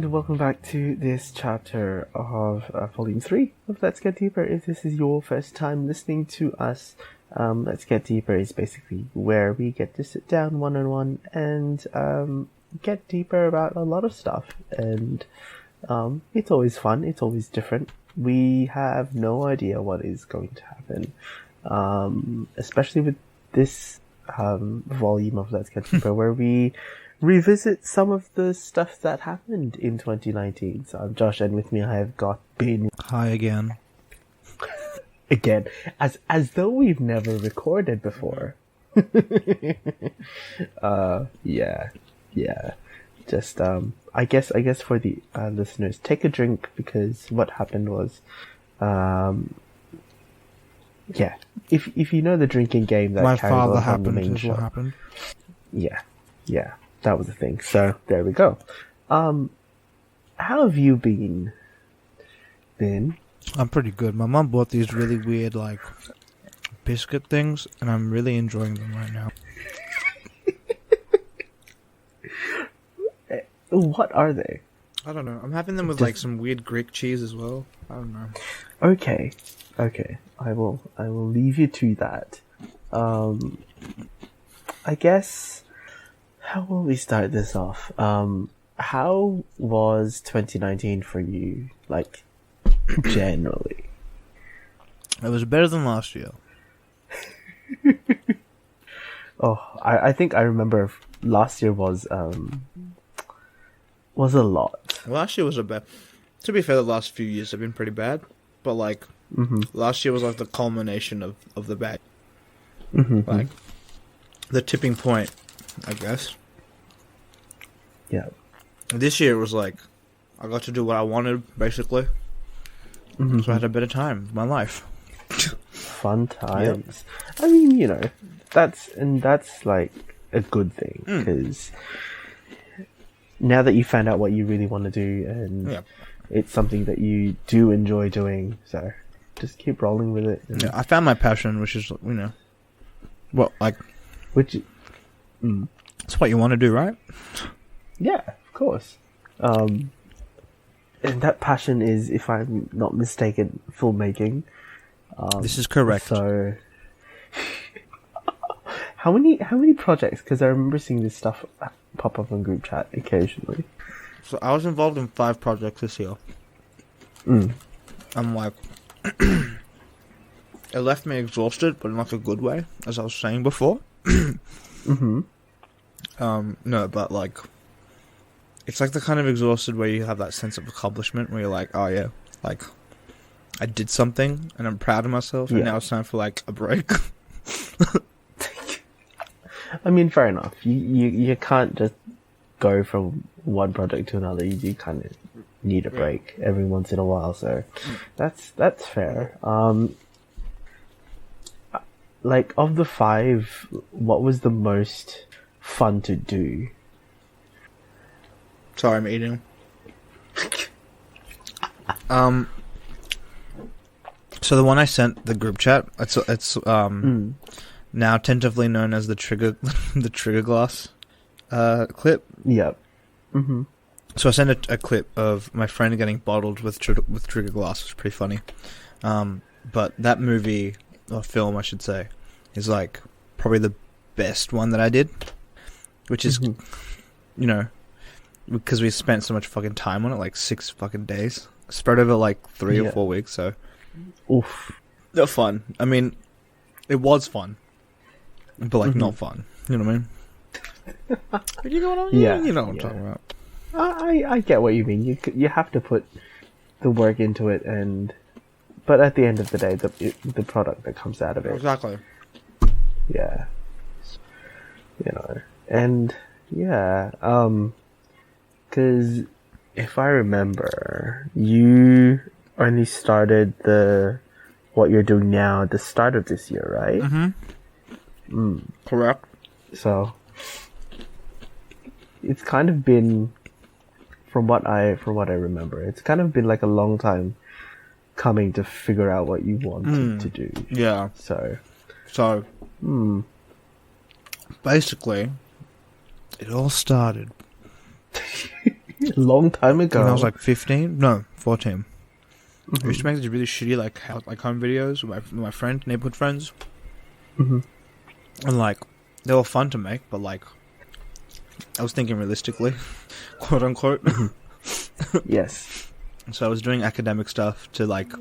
and welcome back to this chapter of Volume 3 of Let's Get Deeper. If this is your first time listening to us, Let's Get Deeper is basically where we get to sit down one-on-one and get deeper about a lot of stuff. And it's always fun, it's always different. We have no idea what is going to happen, especially with this volume of Let's Get Deeper, where we revisit some of the stuff that happened in 2019. So I'm Josh, and with me I have got Ben. Hi again. Again, as though we've never recorded before. Yeah. Just I guess for the listeners, take a drink, because what happened was, yeah. If you know the drinking game that my carries father on from the happened main is show, what happened. Yeah. That was the thing. So there we go. How have you been? I'm pretty good. My mom bought these really weird, like, biscuit things, and I'm really enjoying them right now. What are they? I don't know. I'm having them with like some weird Greek cheese as well. I don't know. Okay. I will leave you to that. I guess, how will we start this off? How was 2019 for you, like, generally? It was better than last year. I think I remember last year was a lot. Last year was a bad. To be fair, the last few years have been pretty bad, but like last year was like the culmination of the bad. Like the tipping point, I guess. Yeah. This year it was like I got to do what I wanted, basically. So I had a better time with my life. Fun times. Yep. I mean, that's like a good thing, because now that you found out what you really want to do, and it's something that you do enjoy doing, so just keep rolling with it. Yeah, I found my passion, which is, it's what you want to do, right? Yeah, of course. And that passion is, if I'm not mistaken, filmmaking. This is correct. So, how many projects? Because I remember seeing this stuff pop up on group chat occasionally. So I was involved in 5 projects this year. I'm like, it left me exhausted, but in like a good way, as I was saying before. No, but like, it's like the kind of exhausted where you have that sense of accomplishment, where you're like, oh yeah, like, I did something, and I'm proud of myself, and now it's time for like a break. I mean, fair enough. You can't just go from one project to another. You do kind of need a break every once in a while, so that's fair. Like, of the 5, what was the most fun to do? Sorry, I'm eating. So the one I sent the group chat, it's now tentatively known as the trigger glass clip. Yep. So I sent a clip of my friend getting bottled with trigger glass. It was pretty funny. But that movie, or film I should say, is like probably the best one that I did, which is because we spent so much fucking time on it, like 6 fucking days spread over like 3 or 4 weeks. So oof, they're fun. I mean, it was fun, but like not fun. You know what I mean? You know what I mean? Yeah, you know what I'm talking about. I get what you mean. You have to put the work into it, but at the end of the day, the product that comes out of it. Exactly. Yeah. And because if I remember, you only started what you're doing now at the start of this year, right? Correct. So it's kind of been, from what I remember, it's kind of been like a long time coming to figure out what you wanted to do. Yeah. So basically, it all started Long time ago. When I was like 15, no, 14. I used to make these really shitty like home videos with my friend, neighborhood friends, and like they were fun to make, but like I was thinking realistically, quote unquote. Yes. So I was doing academic stuff to like.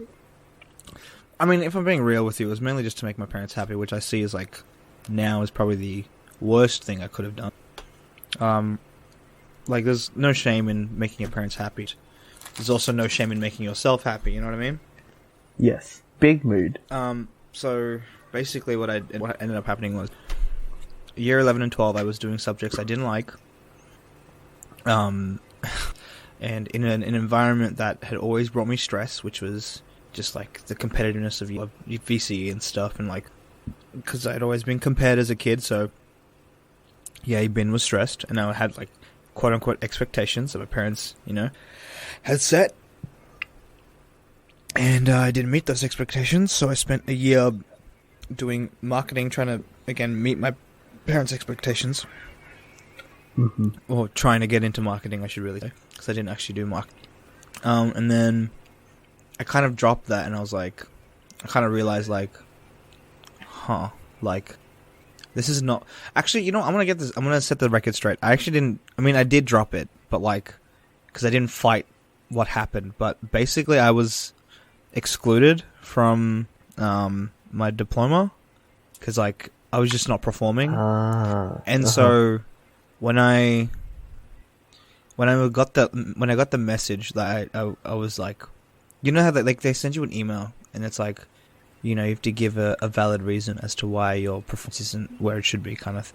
I mean, if I'm being real with you, it was mainly just to make my parents happy, which I see as like now is probably the worst thing I could have done. Like there's no shame in making your parents happy. There's also no shame in making yourself happy, you know what I mean? Yes. Big mood. So basically what ended up happening was year 11 and 12 I was doing subjects I didn't like. And in an environment that had always brought me stress, which was just like the competitiveness of VC and stuff, and like because I'd always been compared as a kid, so yeah, Ben was stressed, and I had like quote unquote expectations that my parents, you know, had set, and I didn't meet those expectations. So I spent a year doing marketing, trying to again meet my parents' expectations, or trying to get into marketing, I should really say, because I didn't actually do marketing. And then I kind of dropped that, and I was like, I kind of realized like, like this is not actually. You know, I'm gonna set the record straight. I actually didn't. I mean, I did drop it, but like, because I didn't fight what happened. But basically, I was excluded from my diploma because like I was just not performing. And so when I got the message that I was like, you know how they send you an email and it's like, you know, you have to give a valid reason as to why your performance isn't where it should be, kind of.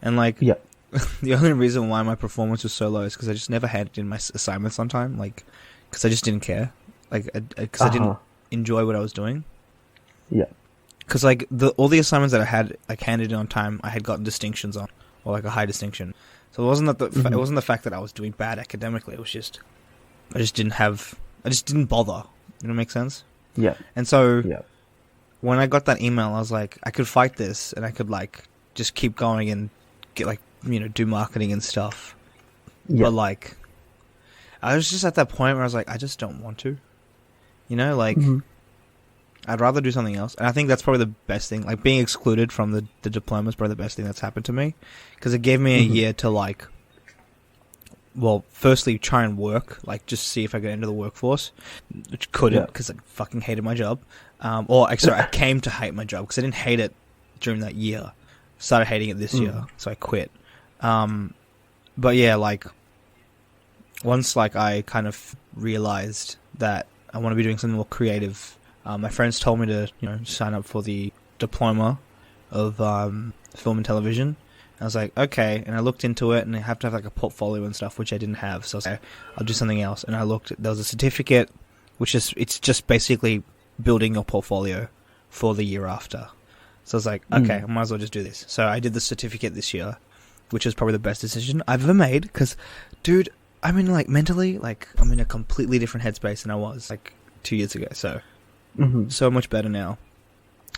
And like, yeah. The only reason why my performance was so low is because I just never handed in my assignments on time, like, because I just didn't care, like, because I didn't enjoy what I was doing. Yeah. Because like all the assignments that I had like handed in on time, I had gotten distinctions on, or like a high distinction. So it wasn't that it wasn't the fact that I was doing bad academically. It was just I just didn't bother. You know, make sense? Yeah. And so when I got that email, I was like, I could fight this, and I could like just keep going and get like, you know, do marketing and stuff. Yeah. But like, I was just at that point where I was like, I just don't want to. You know, like, I'd rather do something else. And I think that's probably the best thing. Like, being excluded from the diploma is probably the best thing that's happened to me. Because it gave me a year to, like, well, firstly, try and work. Like, just see if I could enter the workforce. Which couldn't, because I fucking hated my job. I came to hate my job, because I didn't hate it during that year. Started hating it this year, so I quit. But yeah, like, once, like, I kind of realized that I want to be doing something more creative, my friends told me to, you know, sign up for the diploma of film and television. I was like, okay, and I looked into it, and I have to have like a portfolio and stuff, which I didn't have. So I was like, I'll do something else. And I looked, there was a certificate, it's just basically building your portfolio for the year after. So I was like, okay, I might as well just do this. So I did the certificate this year, which was probably the best decision I've ever made. Because, dude, I mean, like, mentally, like, I'm in a completely different headspace than I was like 2 years ago. So, so much better now.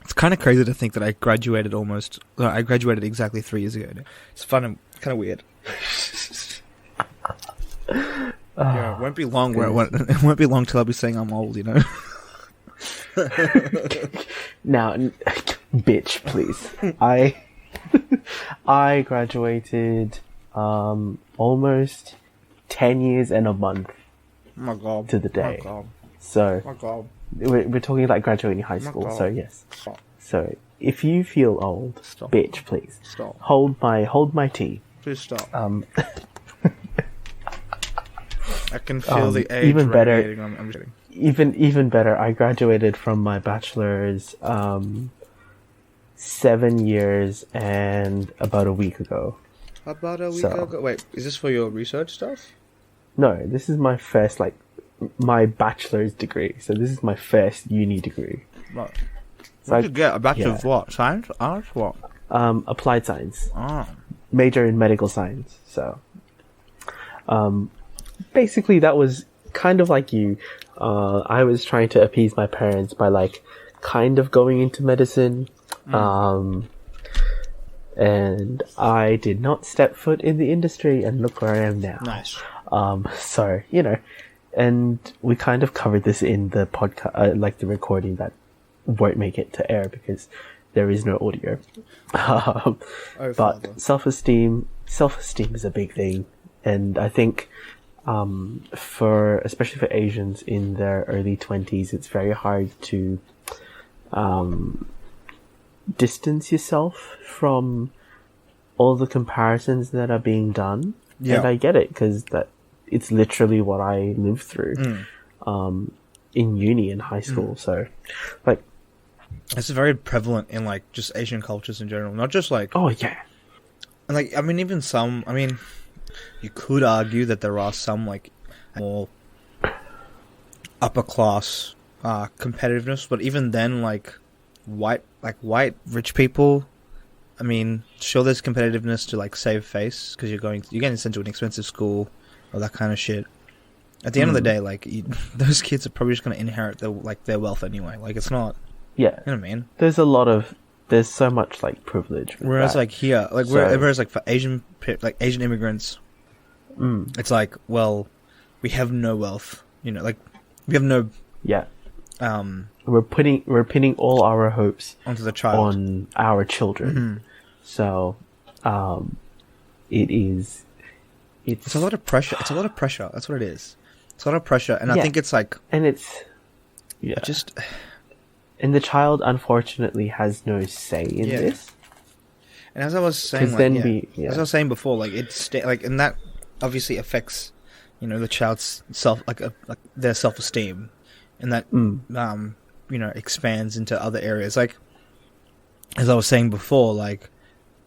It's kind of crazy to think that I graduated exactly 3 years ago. It's fun and kind of weird. Yeah, it won't be long. It won't be long till I'll be saying I'm old, you know. Now, bitch, please. I graduated almost 10 years and a month. Oh my God. To the day. Oh my God. So. Oh my God. We're talking like graduating high school, so yes. Stop. So if you feel old, bitch, please stop. Hold my tea. Please stop. I can feel the age. Even better. I'm kidding. Even better. I graduated from my bachelor's 7 years and about a week ago. About a week ago. Wait, is this for your research stuff? No, this is my first my bachelor's degree. So this is my first uni degree. Right. What did you get? A bachelor of what? Science? Arts? What? Applied science. Oh. Major in medical science. So, basically that was kind of like you. I was trying to appease my parents by like kind of going into medicine. And I did not step foot in the industry, and look where I am now. Nice. So, and we kind of covered this in the podcast, like the recording that won't make it to air because there is no audio. But Father. self-esteem is a big thing. And I think, especially for Asians in their early 20s, it's very hard to, distance yourself from all the comparisons that are being done. Yeah. And I get it, because it's literally what I lived through, in uni and high school. So, like, it's very prevalent in like just Asian cultures in general, not just like, oh yeah, like, I mean, even some, I mean, you could argue that there are some like more upper class competitiveness, but even then, like white rich people, I mean, sure, there's competitiveness to like save face because you're getting sent to an expensive school or that kind of shit. At the end of the day, like those kids are probably just going to inherit their wealth anyway. Like, it's not. Yeah, you know what I mean. There's so much like privilege. Whereas like here, like whereas like for Asian immigrants, it's like, well, we have no wealth. Like we have no. Yeah. We're pinning all our hopes onto the child, on our children. So, it's a lot of pressure. It's a lot of pressure. That's what it is. It's a lot of pressure, and I think it's like, and it's just. And the child, unfortunately, has no say in this. And as I was saying, as I was saying before, like and that obviously affects, the child's their self-esteem, and that expands into other areas. Like, as I was saying before, like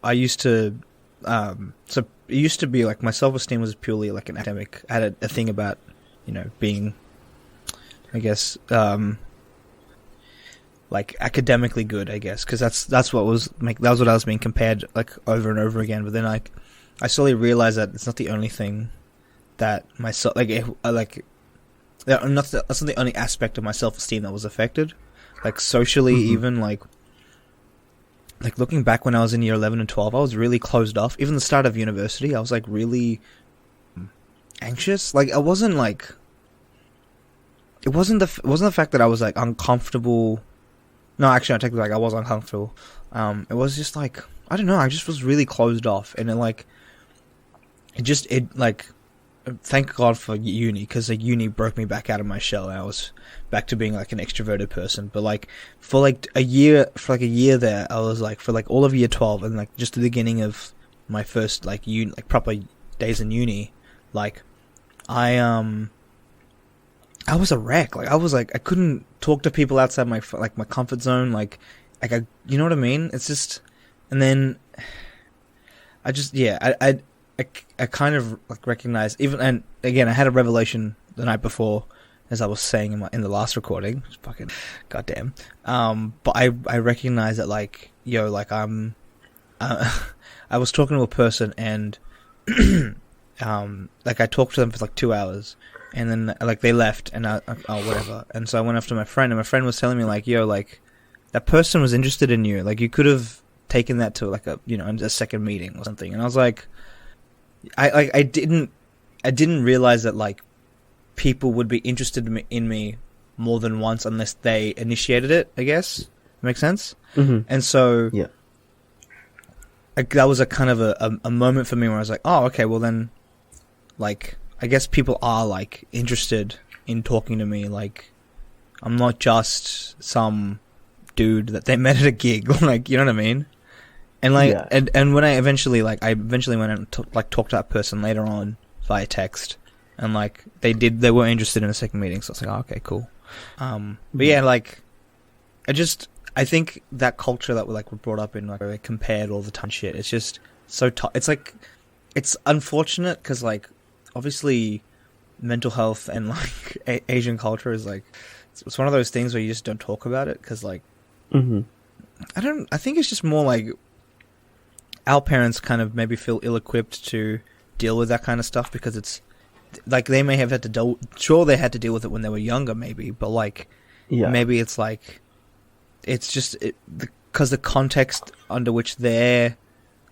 I used to, so it used to be like my self-esteem was purely like an academic. I had a thing about, being, I guess, like academically good, I guess, because that's what was that was what I was being compared like over and over again. But then I slowly realized that it's not the only thing that that's not the only aspect of my self-esteem that was affected. Like socially, even like looking back when I was in year 11 and 12, I was really closed off. Even the start of university, I was like really anxious. Like I wasn't like, it wasn't the fact that I was like uncomfortable. No, actually, I take it back. I was uncomfortable. It was just like, I don't know. I just was really closed off, and thank God for uni, because like uni broke me back out of my shell, and I was back to being like an extroverted person. But like for a year there, I was like, for like all of year 12 and like just the beginning of my first like proper days in uni, like I was a wreck. Like I was like, I couldn't talk to people outside my comfort zone. Like you know what I mean? It's just, and then I just, I kind of like recognized even, and again, I had a revelation the night before, as I was saying in the last recording. Fucking goddamn. But I recognized that like, I was talking to a person and like I talked to them for like 2 hours. And then, like, they left, and whatever. And so I went after my friend, and my friend was telling me, like, like, that person was interested in you. Like, you could have taken that to, like, a second meeting or something. And I was like, I didn't realize that, like, people would be interested in me more than once unless they initiated it, I guess. Make sense? Mm-hmm. And so, yeah, that was a kind of a moment for me where I was like, oh, okay, well then, like, I guess people are like interested in talking to me. Like, I'm not just some dude that they met at a gig. Like, you know what I mean? And like, and when I eventually went and talked to that person later on via text, and like they were interested in a second meeting. So I was like, oh, okay, cool. But yeah, like, I think that culture that we're brought up in, like, we're compared all the time, shit. It's just so it's like, it's unfortunate because like, obviously, mental health and like Asian culture is like, it's one of those things where you just don't talk about it because like, I think it's just more like our parents kind of maybe feel ill-equipped to deal with that kind of stuff because it's like they may have had to sure they had to deal with it when they were younger maybe, but like maybe it's like it's just because the context under which they're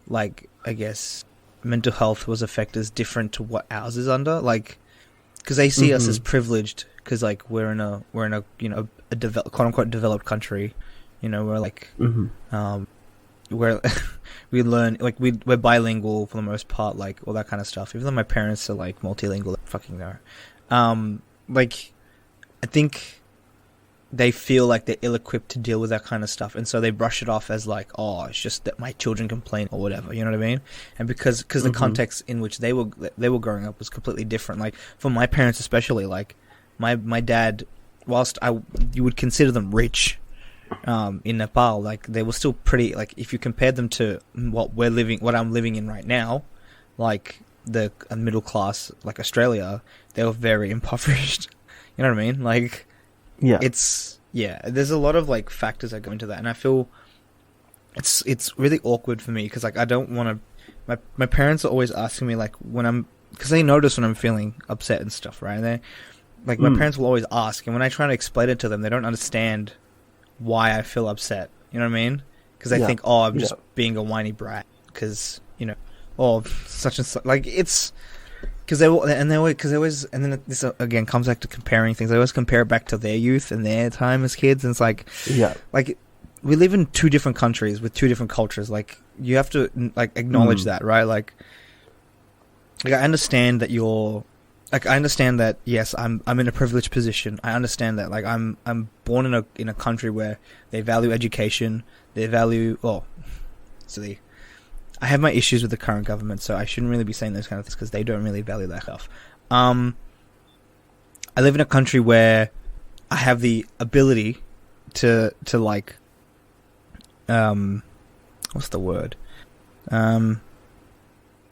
like, I guess, mental health was affected is different to what ours is under. Like, because they see us as privileged because like we're in a you know a quote unquote developed country. You know, we're like where we learn like we're bilingual for the most part, like all that kind of stuff. Even though my parents are like multilingual, fucking no. Like I think they feel like they're ill-equipped to deal with that kind of stuff, and so they brush it off as like, oh, it's just that my children complain or whatever. You know what I mean? And because the context in which they were growing up was completely different. Like for my parents especially, like my dad, whilst you would consider them rich. In Nepal, like they were still pretty. Like if you compared them to what I'm living in right now, like the middle class, like Australia, they were very impoverished. You know what I mean? Like, there's a lot of like factors that go into that, and I feel it's really awkward for me because like I don't want to. My parents are always asking me like because they notice when I'm feeling upset and stuff, right? And they like my parents will always ask, and when I try to explain it to them, they don't understand why I feel upset. You know what I mean? Because I think, oh, I'm just being a whiny brat. Because, you know, oh, such and such. Like, it's... Because they always... And then this, again, comes back to comparing things. They always compare it back to their youth and their time as kids. And it's like... Yeah. Like, we live in two different countries with two different cultures. Like, you have to, like, acknowledge that, right? Like, I understand that you're... Like I understand that yes, I'm in a privileged position. I understand that like I'm born in a country where they value education. They value I have my issues with the current government, so I shouldn't really be saying those kind of things because they don't really value that stuff. I live in a country where I have the ability to like what's the word?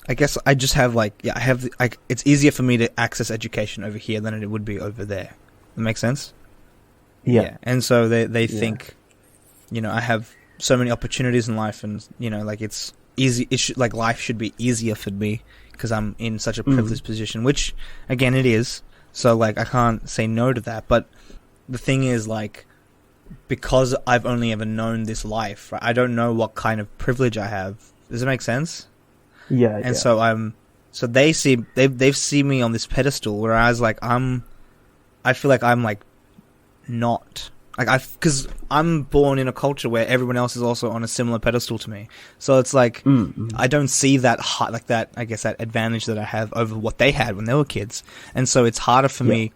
I guess I just have it's easier for me to access education over here than it would be over there. That makes sense? Yeah. And so they think, you know, I have so many opportunities in life and, you know, like it's easy. Like life should be easier for me because I'm in such a privileged position, which again, it is. So like, I can't say no to that. But the thing is like, because I've only ever known this life, right, I don't know what kind of privilege I have. Does it make sense? Yeah, and so they've seen me on this pedestal, whereas like I feel like I'm like not like because I'm born in a culture where everyone else is also on a similar pedestal to me, so it's like I don't see that like that I guess that advantage that I have over what they had when they were kids, and so it's harder for me.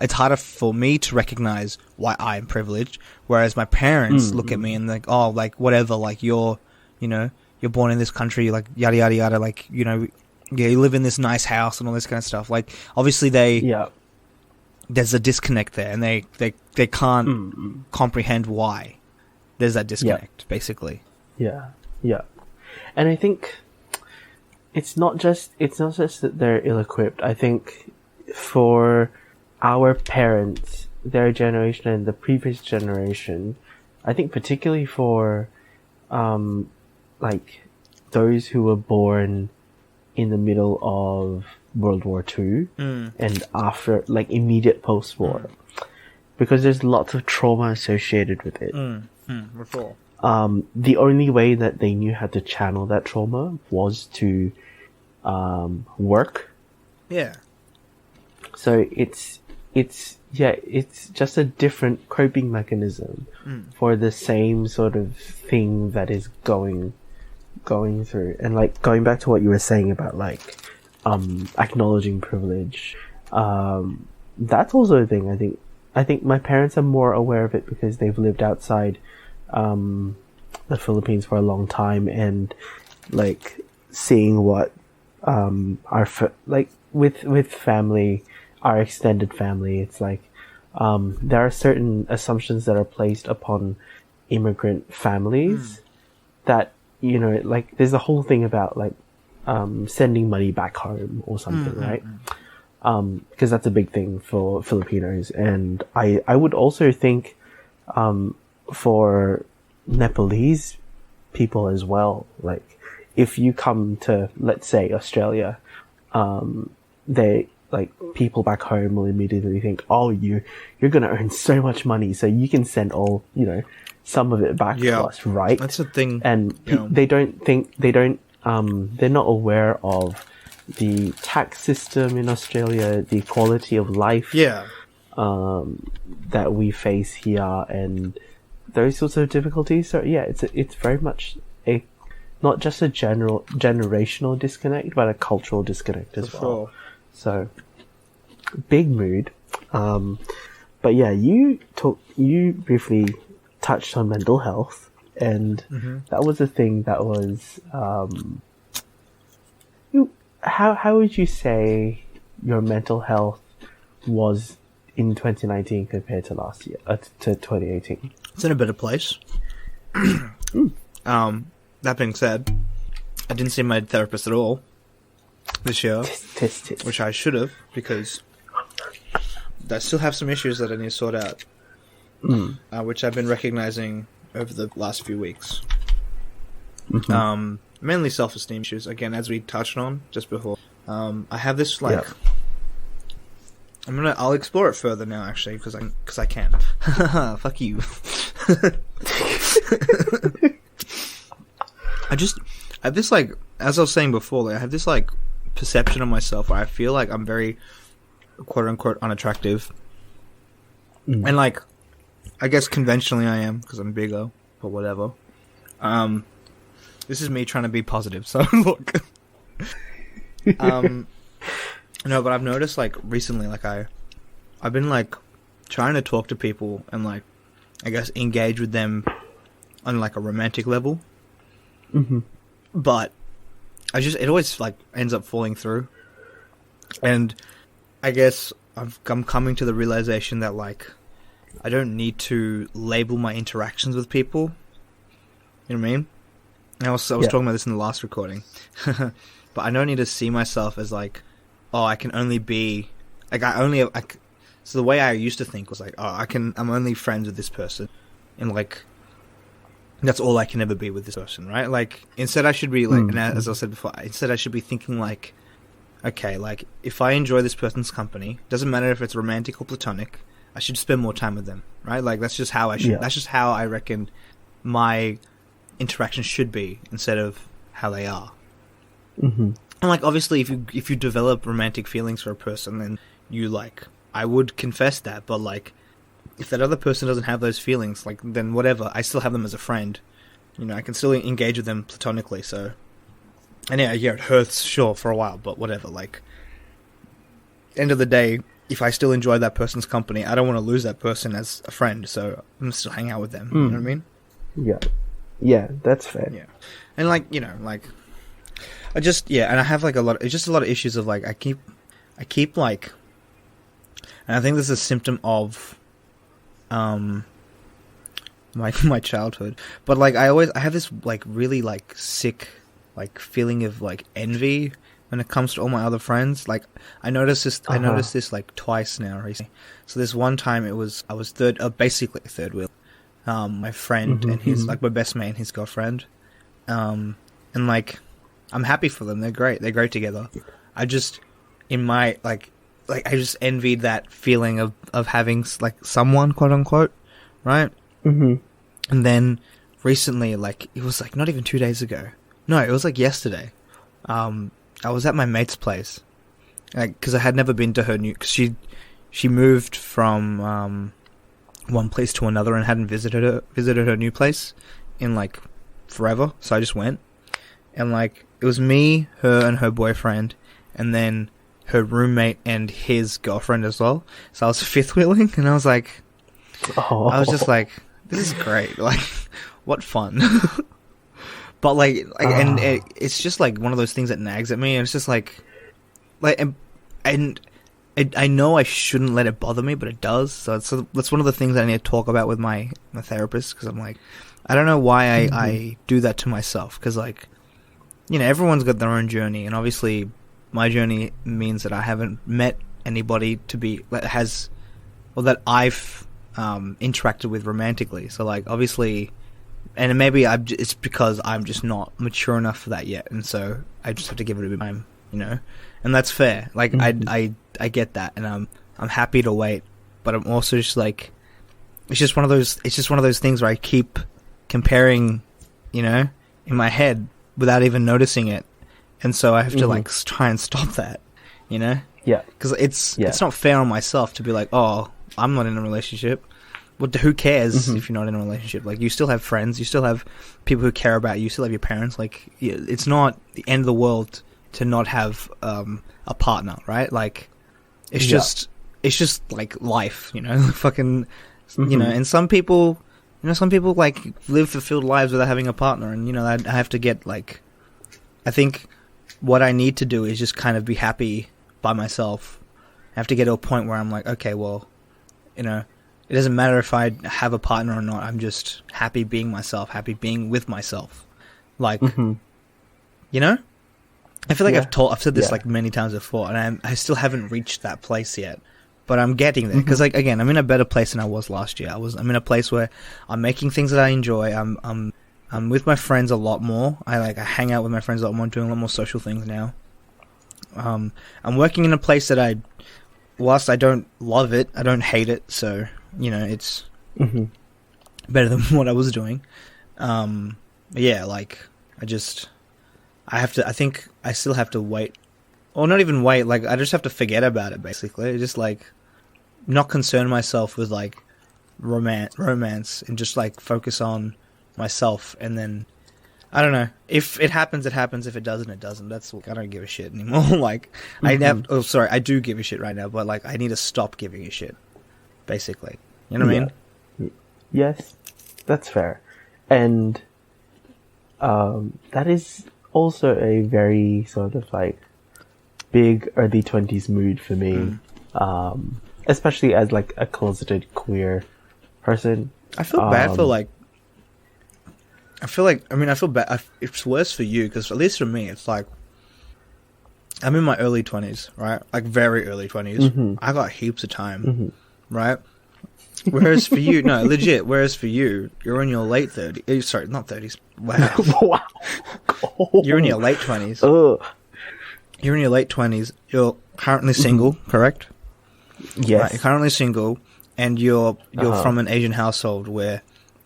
It's harder for me to recognize why I'm privileged, whereas my parents look at me and like, oh, like whatever, like you're born in this country, like yada yada yada, like you know, yeah, you live in this nice house and all this kind of stuff. Like obviously there's a disconnect there, and they can't comprehend why there's that disconnect, basically. Yeah, and I think it's not just that they're ill-equipped. I think for our parents, their generation and the previous generation, I think particularly for like those who were born in the middle of World War II and after, like immediate post-war, because there's lots of trauma associated with it. The only way that they knew how to channel that trauma was to work. Yeah. So it's just a different coping mechanism for the same sort of thing that is going through. And like going back to what you were saying about like acknowledging privilege, that's also a thing. I think my parents are more aware of it because they've lived outside the Philippines for a long time, and like seeing what with family, our extended family, it's like there are certain assumptions that are placed upon immigrant families that, you know, like there's a whole thing about like sending money back home or something, right? Because that's a big thing for Filipinos. And I would also think for Nepalese people as well, like if you come to, let's say, Australia, they like people back home will immediately think, oh, you're going to earn so much money, so you can send some of it back to us, right? That's the thing. And they don't they're not aware of the tax system in Australia, the quality of life Yeah. that we face here, and those sorts of difficulties. So yeah, it's very much a not just a generational disconnect, but a cultural disconnect as well. Sure. So big mood. But yeah, you briefly touched on mental health, and that was a thing that was how would you say your mental health was in 2019 compared to last year, to 2018? It's in a better place. That being said, I didn't see my therapist at all this year, which I should have, because I still have some issues that I need to sort out, which I've been recognizing over the last few weeks. Mainly self-esteem issues, again, as we touched on just before. I have this, like... Yeah. I'll explore it further now, actually, because I can. Fuck you. I have this, like, as I was saying before, like, I have this, like, perception of myself where I feel like I'm very, quote-unquote, unattractive. And, like, I guess conventionally I am, because I'm bigger, but whatever. This is me trying to be positive, so look. No, but I've noticed, like, recently, like, I've been, like, trying to talk to people and, like, I guess engage with them on, like, a romantic level. But it always, like, ends up falling through. And I guess I'm coming to the realization that, like, I don't need to label my interactions with people. You know what I mean? I was talking about this in the last recording. But I don't need to see myself as, like, oh, I can only be... Like, so the way I used to think was, like, oh, I'm only friends with this person. And, like... That's all I can ever be with this person, right? Like, instead I should be, like, and as I said before, instead I should be thinking, like, okay, like, if I enjoy this person's company, doesn't matter if it's romantic or platonic, I should spend more time with them, right? Like, that's just how that's just how I reckon my interactions should be, instead of how they are. And, like, obviously, if you develop romantic feelings for a person, then you, like, I would confess that, but, like, if that other person doesn't have those feelings, like, then whatever, I still have them as a friend. You know, I can still engage with them platonically, so... And yeah, it hurts, sure, for a while, but whatever, like... End of the day, if I still enjoy that person's company, I don't want to lose that person as a friend, so I'm still hang out with them, you know what I mean? Yeah, that's fair. Yeah. And, like, you know, like... and I have, like, it's just a lot of issues of, like, I keep, like... And I think this is a symptom of... my childhood, but, like, I have this, like, really, like, sick, like, feeling of, like, envy when it comes to all my other friends. Like, I noticed this like twice now recently. So this one time I was basically third wheel, my friend and his, like, my best mate and his girlfriend, and, like, I'm happy for them. They're great together. I just, in my, like I just envied that feeling of having, like, someone, quote unquote, right? And then recently, like, it was, like, not even 2 days ago. No, it was, like, yesterday. I was at my mate's place, like, because I had never been to her because she moved from one place to another and hadn't visited her new place in, like, forever. So I just went, and, like, it was me, her, and her boyfriend, and then her roommate and his girlfriend as well. So I was fifth wheeling, and I was like, I was just like, this is great. Like, what fun. But, and it's just, like, one of those things that nags at me, and it's just like, and I know I shouldn't let it bother me, but it does. So that's one of the things that I need to talk about with my therapist, because I'm like, I don't know why I do that to myself, because, like, you know, everyone's got their own journey, and obviously my journey means that I haven't met anybody that I've interacted with romantically. So, like, obviously, and maybe it's because I'm just not mature enough for that yet, and so I just have to give it a bit of time, you know, and that's fair. Like, I get that, and I'm happy to wait, but I'm also just like, it's just one of those things where I keep comparing, you know, in my head, without even noticing it, and so I have to Mhm. try and stop that, you know? Yeah. Because it's Yeah. not fair on myself to be like, oh, I'm not in a relationship. Well, who cares Mhm. if you're not in a relationship? Like, you still have friends, you still have people who care about you, you still have your parents. Like, it's not the end of the world to not have a partner, right? Like, it's Yeah. just like life, you know, fucking, you know. Mhm. And some people, like live fulfilled lives without having a partner, and you know, I have to get like, I think what I need to do is just kind of be happy by myself. I have to get to a point where I'm like, okay, well, you know, it doesn't matter if I have a partner or not. I'm just happy being myself, happy being with myself. Like, Mhm. you know, I feel like Yeah. I've said this Yeah. like many times before, and I still haven't reached that place yet. But I'm getting there Mhm. because, like, again, I'm in a better place than I was last year. I'm in a place where I'm making things that I enjoy. I'm with my friends a lot more. I hang out with my friends a lot more, doing a lot more social things now. I'm working in a place that whilst I don't love it, I don't hate it. So, you know, it's Mhm. better than what I was doing. Yeah, like, I think I still have to wait. Or not even wait, like, I just have to forget about it, basically. Just, like, not concern myself with, like, romance and just, like, focus on myself. And then, I don't know. If it happens, it happens. If it doesn't, it doesn't. I don't give a shit anymore. Like, I do give a shit right now, but, like, I need to stop giving a shit, basically. You know what I mean? Yes, that's fair. And that is also a very sort of like big early 20s mood for me. Especially as like a closeted queer person. I feel bad for like. I feel bad. It's worse for you because at least for me, it's like I'm in my early 20s, right? Like very early 20s. Mhm. I got heaps of time, Mhm. right? Whereas for you, no, legit. Whereas for you, you're in your late 30s. Sorry, not 30s. Wow, Wow. you're in your late 20s. Ugh. You're in your late 20s. You're currently single, correct? Yes. Right, you're currently single, and you're Uh-huh. from an Asian household where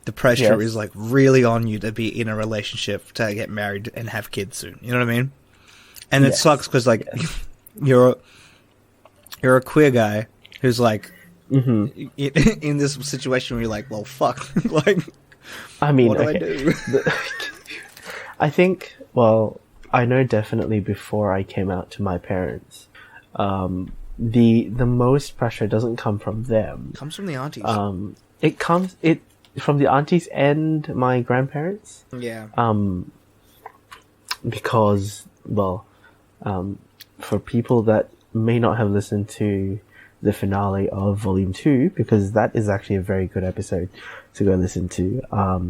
the pressure Yes. is like really on you to be in a relationship, to get married and have kids soon. You know what I mean? And it Yes. sucks because like Yes. you're a queer guy who's like Mhm. in this situation where you're like, well, fuck, like, I mean, what do okay. I do? I think, well, I know definitely before I came out to my parents, the most pressure doesn't come from them. Comes from the aunties. It comes from the aunties and my grandparents. Yeah. Because, well, for people that may not have listened to the finale of Volume 2, because that is actually a very good episode to go listen to.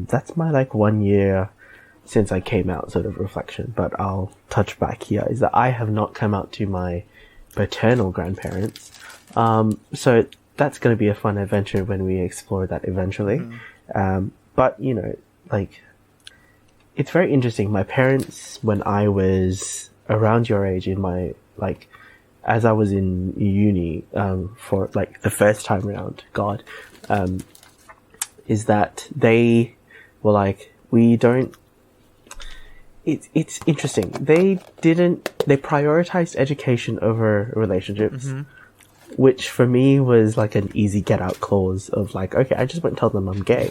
That's my, like, 1 year since I came out sort of reflection, but I'll touch back here, is that I have not come out to my paternal grandparents. So that's going to be a fun adventure when we explore that eventually. But, you know, like, it's very interesting. My parents, when I was around your age, in my, like, as I was in uni, for, like, the first time around, is that they were like, we don't, it's interesting. They prioritized education over relationships, which for me was like an easy get out clause of like, okay, I just won't tell them I'm gay,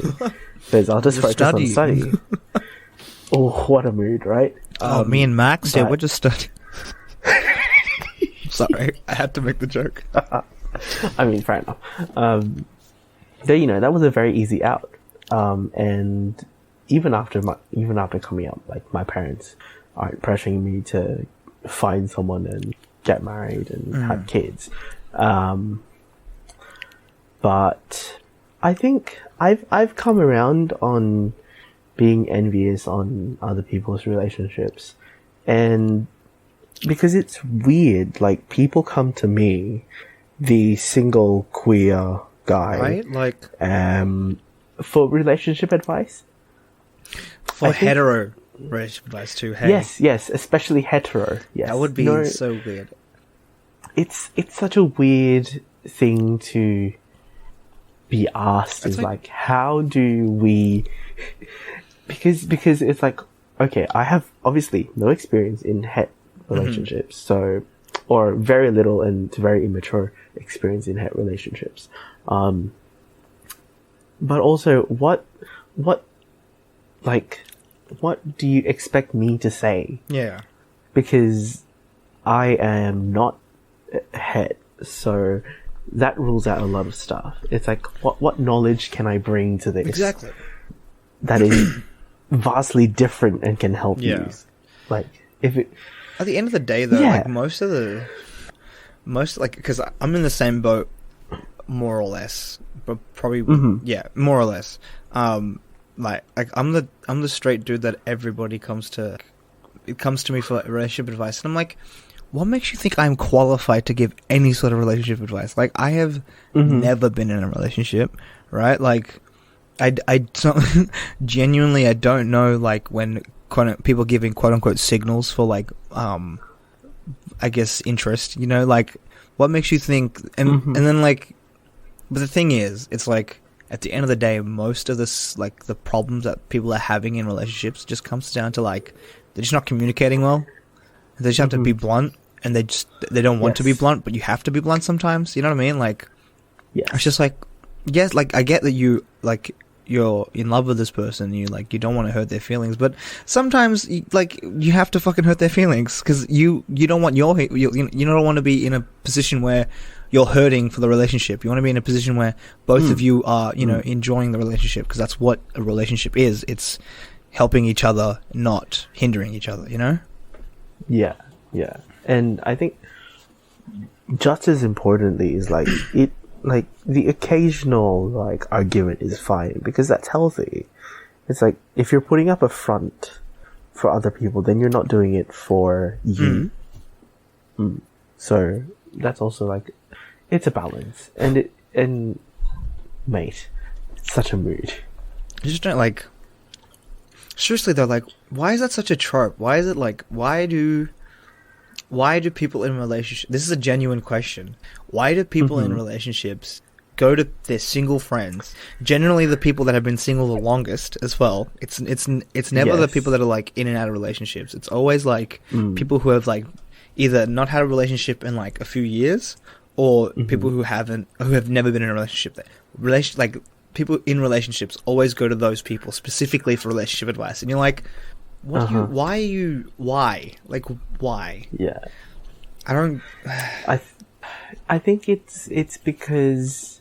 because I'll just focus on study. Oh, what a mood, right? Me and Max, yeah, but- we're just studying. Sorry, I had to make the joke. I mean, fair enough. You know, that was a very easy out. And even after coming out, like, my parents aren't pressuring me to find someone and get married and have kids. But I think I've come around on being envious on other people's relationships, and because it's weird, like, people come to me, the single queer guy, Right? Like, for relationship advice. for I think- hetero relationship advice too, hey? Yes, especially hetero. Yes, That would be No, so weird. It's such a weird thing to be asked. It's Is like, how do we? Because it's like, okay, I have obviously no experience in het relationships, so, or very little and very immature experience in het relationships. But also, what do you expect me to say? Yeah. Because I am not het, so that rules out a lot of stuff. It's like, what knowledge can I bring to this? Exactly. That is vastly different and can help you. Like, if it... At the end of the day, though, like, because I'm in the same boat, more or less, but probably, more or less. Like I'm the straight dude that everybody comes to. It comes to me for relationship advice, and I'm like, what makes you think I'm qualified to give any sort of relationship advice? Like, I have never been in a relationship, right? Like, I don't, genuinely, I don't know, like, when people giving quote unquote signals for, like, I guess interest, you know, like, what makes you think, and then, like, but the thing is, it's like, at the end of the day, most of this, like, the problems that people are having in relationships just comes down to, like, they're just not communicating well. They just have to be blunt, and they don't want to be blunt, but you have to be blunt sometimes. You know what I mean? Like, it's just like, yes, like, I get that you, like, you're in love with this person, you don't want to hurt their feelings, but sometimes, you have to fucking hurt their feelings, because you don't want you don't want to be in a position where you're hurting for the relationship. You want to be in a position where both of you are, enjoying the relationship, because that's what a relationship is. It's helping each other, not hindering each other, you know? Yeah. And I think just as importantly is, like, the occasional, like, argument is fine, because that's healthy. It's like, if you're putting up a front for other people, then you're not doing it for you. So that's also, like, it's a balance, and mate, it's such a mood. I just don't, like, seriously though, like, why is that such a trope? Why is it, like, why do people in relationships, this is a genuine question, why do people in relationships go to their single friends, generally the people that have been single the longest as well, it's never the people that are, like, in and out of relationships, it's always, like, people who have, like, either not had a relationship in, like, a few years, or people who have never been in a relationship. Like, people in relationships always go to those people specifically for relationship advice, and you're like, why? Like, why? Yeah, I don't. I think it's because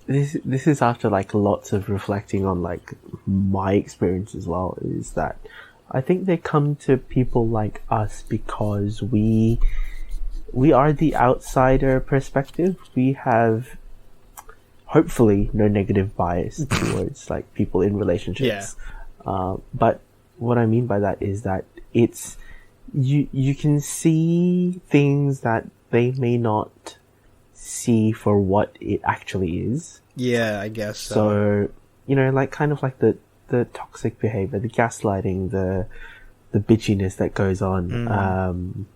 this is after, like, lots of reflecting on, like, my experience as well, is that I think they come to people like us because we are the outsider perspective. We have hopefully no negative bias towards, like, people in relationships. But what I mean by that is that it's you can see things that they may not see for what it actually is. Yeah, I guess so. So, like, kind of like the toxic behavior, the gaslighting, the bitchiness that goes on.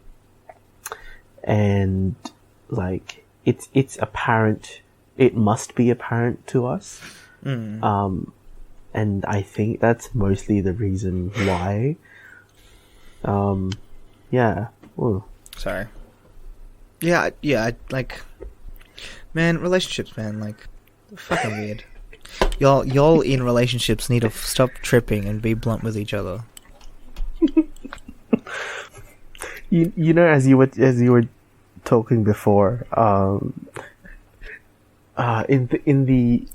And, like, it's apparent, it must be apparent to us. And I think that's mostly the reason why. Yeah. Ooh. Sorry. Yeah, like, man, relationships, man, like, fucking weird. Y'all in relationships need to stop tripping and be blunt with each other. You know, as you were talking before, in the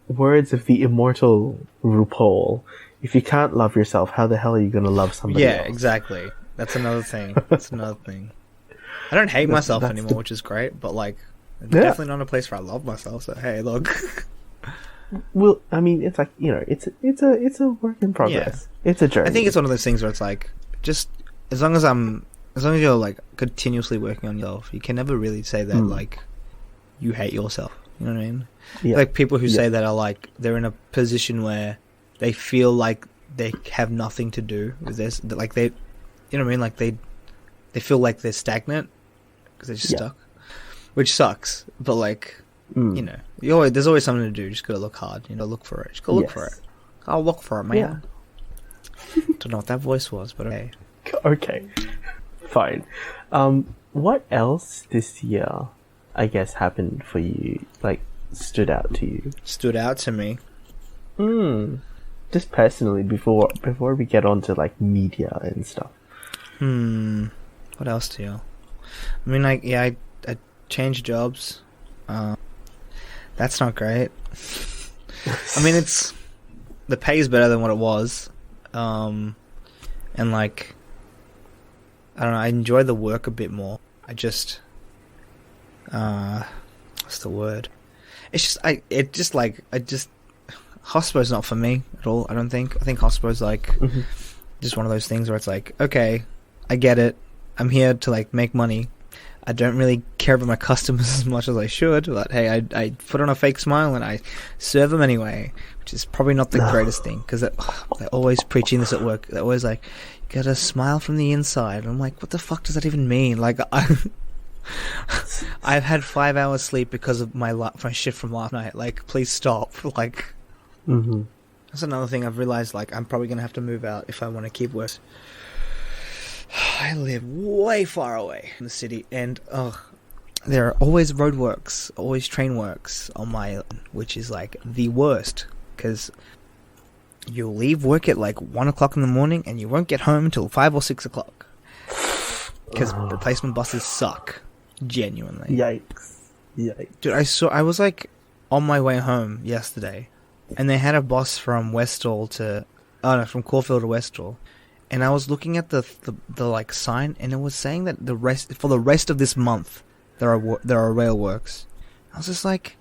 words of the immortal RuPaul, if you can't love yourself, how the hell are you going to love somebody else? Yeah, exactly. That's another thing. I don't hate myself anymore, which is great, but, like, it's definitely not a place where I love myself, so hey, look. Well, I mean, it's like, it's a work in progress. Yeah. It's a journey. I think it's one of those things where it's like, just as long as you're, like, continuously working on yourself, you can never really say that like, you hate yourself. You know what I mean? Yeah. Like, people who say that are, like, they're in a position where they feel like they have nothing to do with this, like, they, you know what I mean? Like, they feel like they're stagnant because they're just stuck, which sucks. But, like, there's always something to do. You just gotta look hard. Look for it. Just go look for it. I'll look for it, man. Don't know what that voice was, but okay. Okay, fine. What else this year, I guess, happened for you? Like, stood out to you? Stood out to me. Just personally, before we get on to like media and stuff. What else do you? I mean, like, yeah, I changed jobs. That's not great. I mean, the pay is better than what it was, and like, I don't know, I enjoy the work a bit more. I just, what's the word? It's just, hospo's not for me at all, I don't think. I think hospo's like, just one of those things where it's like, okay, I get it. I'm here to like make money. I don't really care about my customers as much as I should, but hey, I put on a fake smile and I serve them anyway, which is probably not the greatest thing, because they're always preaching this at work. They're always like, you gotta smile from the inside. And I'm like, what the fuck does that even mean? Like, I've had 5 hours sleep because of my shift from last night. Like, please stop. Like, that's another thing I've realized. Like, I'm probably gonna have to move out if I want to keep working. I live way far away from the city, and there are always roadworks, always train works on my, which is like the worst, because you'll leave work at like 1 o'clock in the morning and you won't get home until 5 or 6 o'clock, because replacement buses suck, genuinely. Yikes. Dude, I was like on my way home yesterday, and they had a bus from from Caulfield to Westall. And I was looking at the like sign, and it was saying that for the rest of this month there are rail works. I was just like,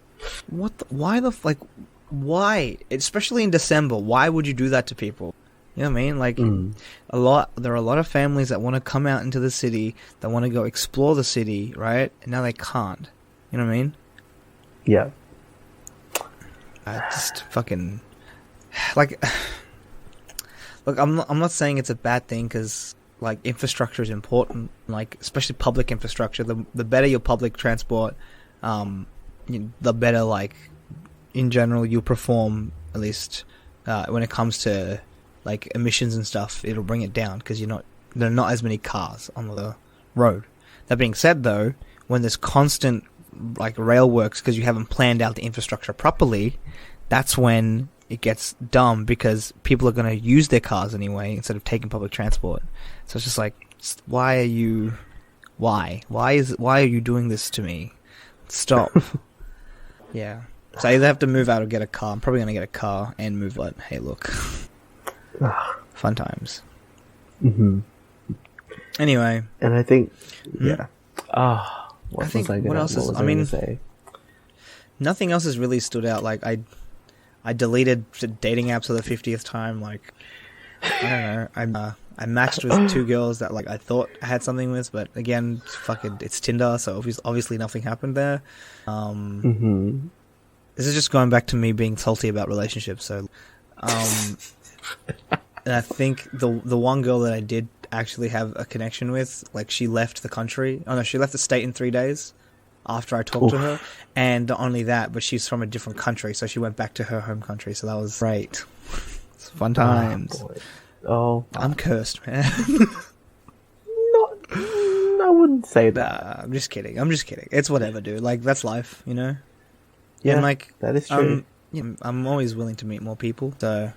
why? Especially in December, why would you do that to people? You know what I mean? Like, there are a lot of families that want to come out into the city, that want to go explore the city, right? And now they can't. You know what I mean? Yeah. I just fucking like. Look, I'm not saying it's a bad thing, because like infrastructure is important, like especially public infrastructure. The better your public transport, the better, like, in general you'll perform, at least when it comes to like emissions and stuff. It'll bring it down, because there are not as many cars on the road. That being said, though, when there's constant like rail works because you haven't planned out the infrastructure properly, that's when it gets dumb, because people are going to use their cars anyway instead of taking public transport. So it's just like, why are you doing this to me? Stop. Yeah. So I either have to move out or get a car. I'm probably going to get a car and move out. Hey, look. Fun times. Anyway. And I think, yeah. What else is, I mean, nothing else has really stood out. Like, I deleted dating apps for the 50th time. Like, I don't know. I matched with 2 girls that like I thought I had something with, but again, it's Tinder, so obviously nothing happened there. This is just going back to me being salty about relationships. So, and I think the one girl that I did actually have a connection with, like, she left the country. Oh no, she left the state in 3 days after I talked to her. And not only that, but she's from a different country, so she went back to her home country, so that was great. It's fun times. I'm cursed, man. I wouldn't say that. Nah, I'm just kidding. It's whatever, dude. Like, that's life, you know? Yeah, and like, that is true. I'm always willing to meet more people, so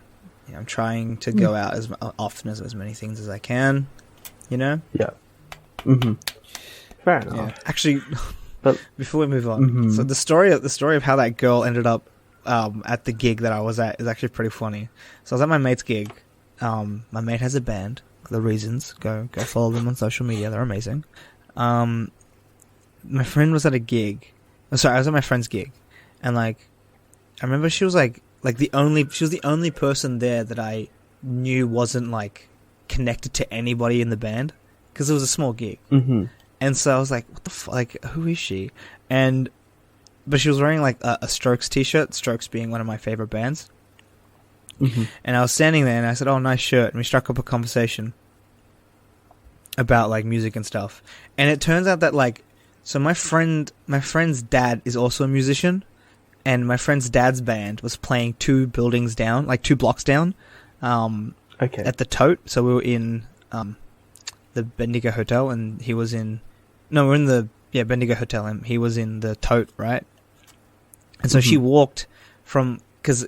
I'm trying to go out as often as many things as I can, you know? Yeah. Fair enough. Yeah. Actually... But before we move on, so the story of how that girl ended up at the gig that I was at is actually pretty funny. So I was at my mate's gig. My mate has a band, The Reasons. Go follow them on social media. They're amazing. My friend was at a gig. I was at my friend's gig, and like, I remember she was the only person there that I knew wasn't like connected to anybody in the band, because it was a small gig. And so I was like, what the fuck? Like, who is she? But she was wearing like a Strokes t-shirt, Strokes being one of my favorite bands. And I was standing there and I said, oh, nice shirt. And we struck up a conversation about like music and stuff. And it turns out that like, so my friend's dad is also a musician, and my friend's dad's band was playing 2 blocks down. Okay. at the Tote. So we were in the Bendigo Hotel, and he was in. No, we're in the Bendigo Hotel, and he was in the Tote, right? And so she walked from because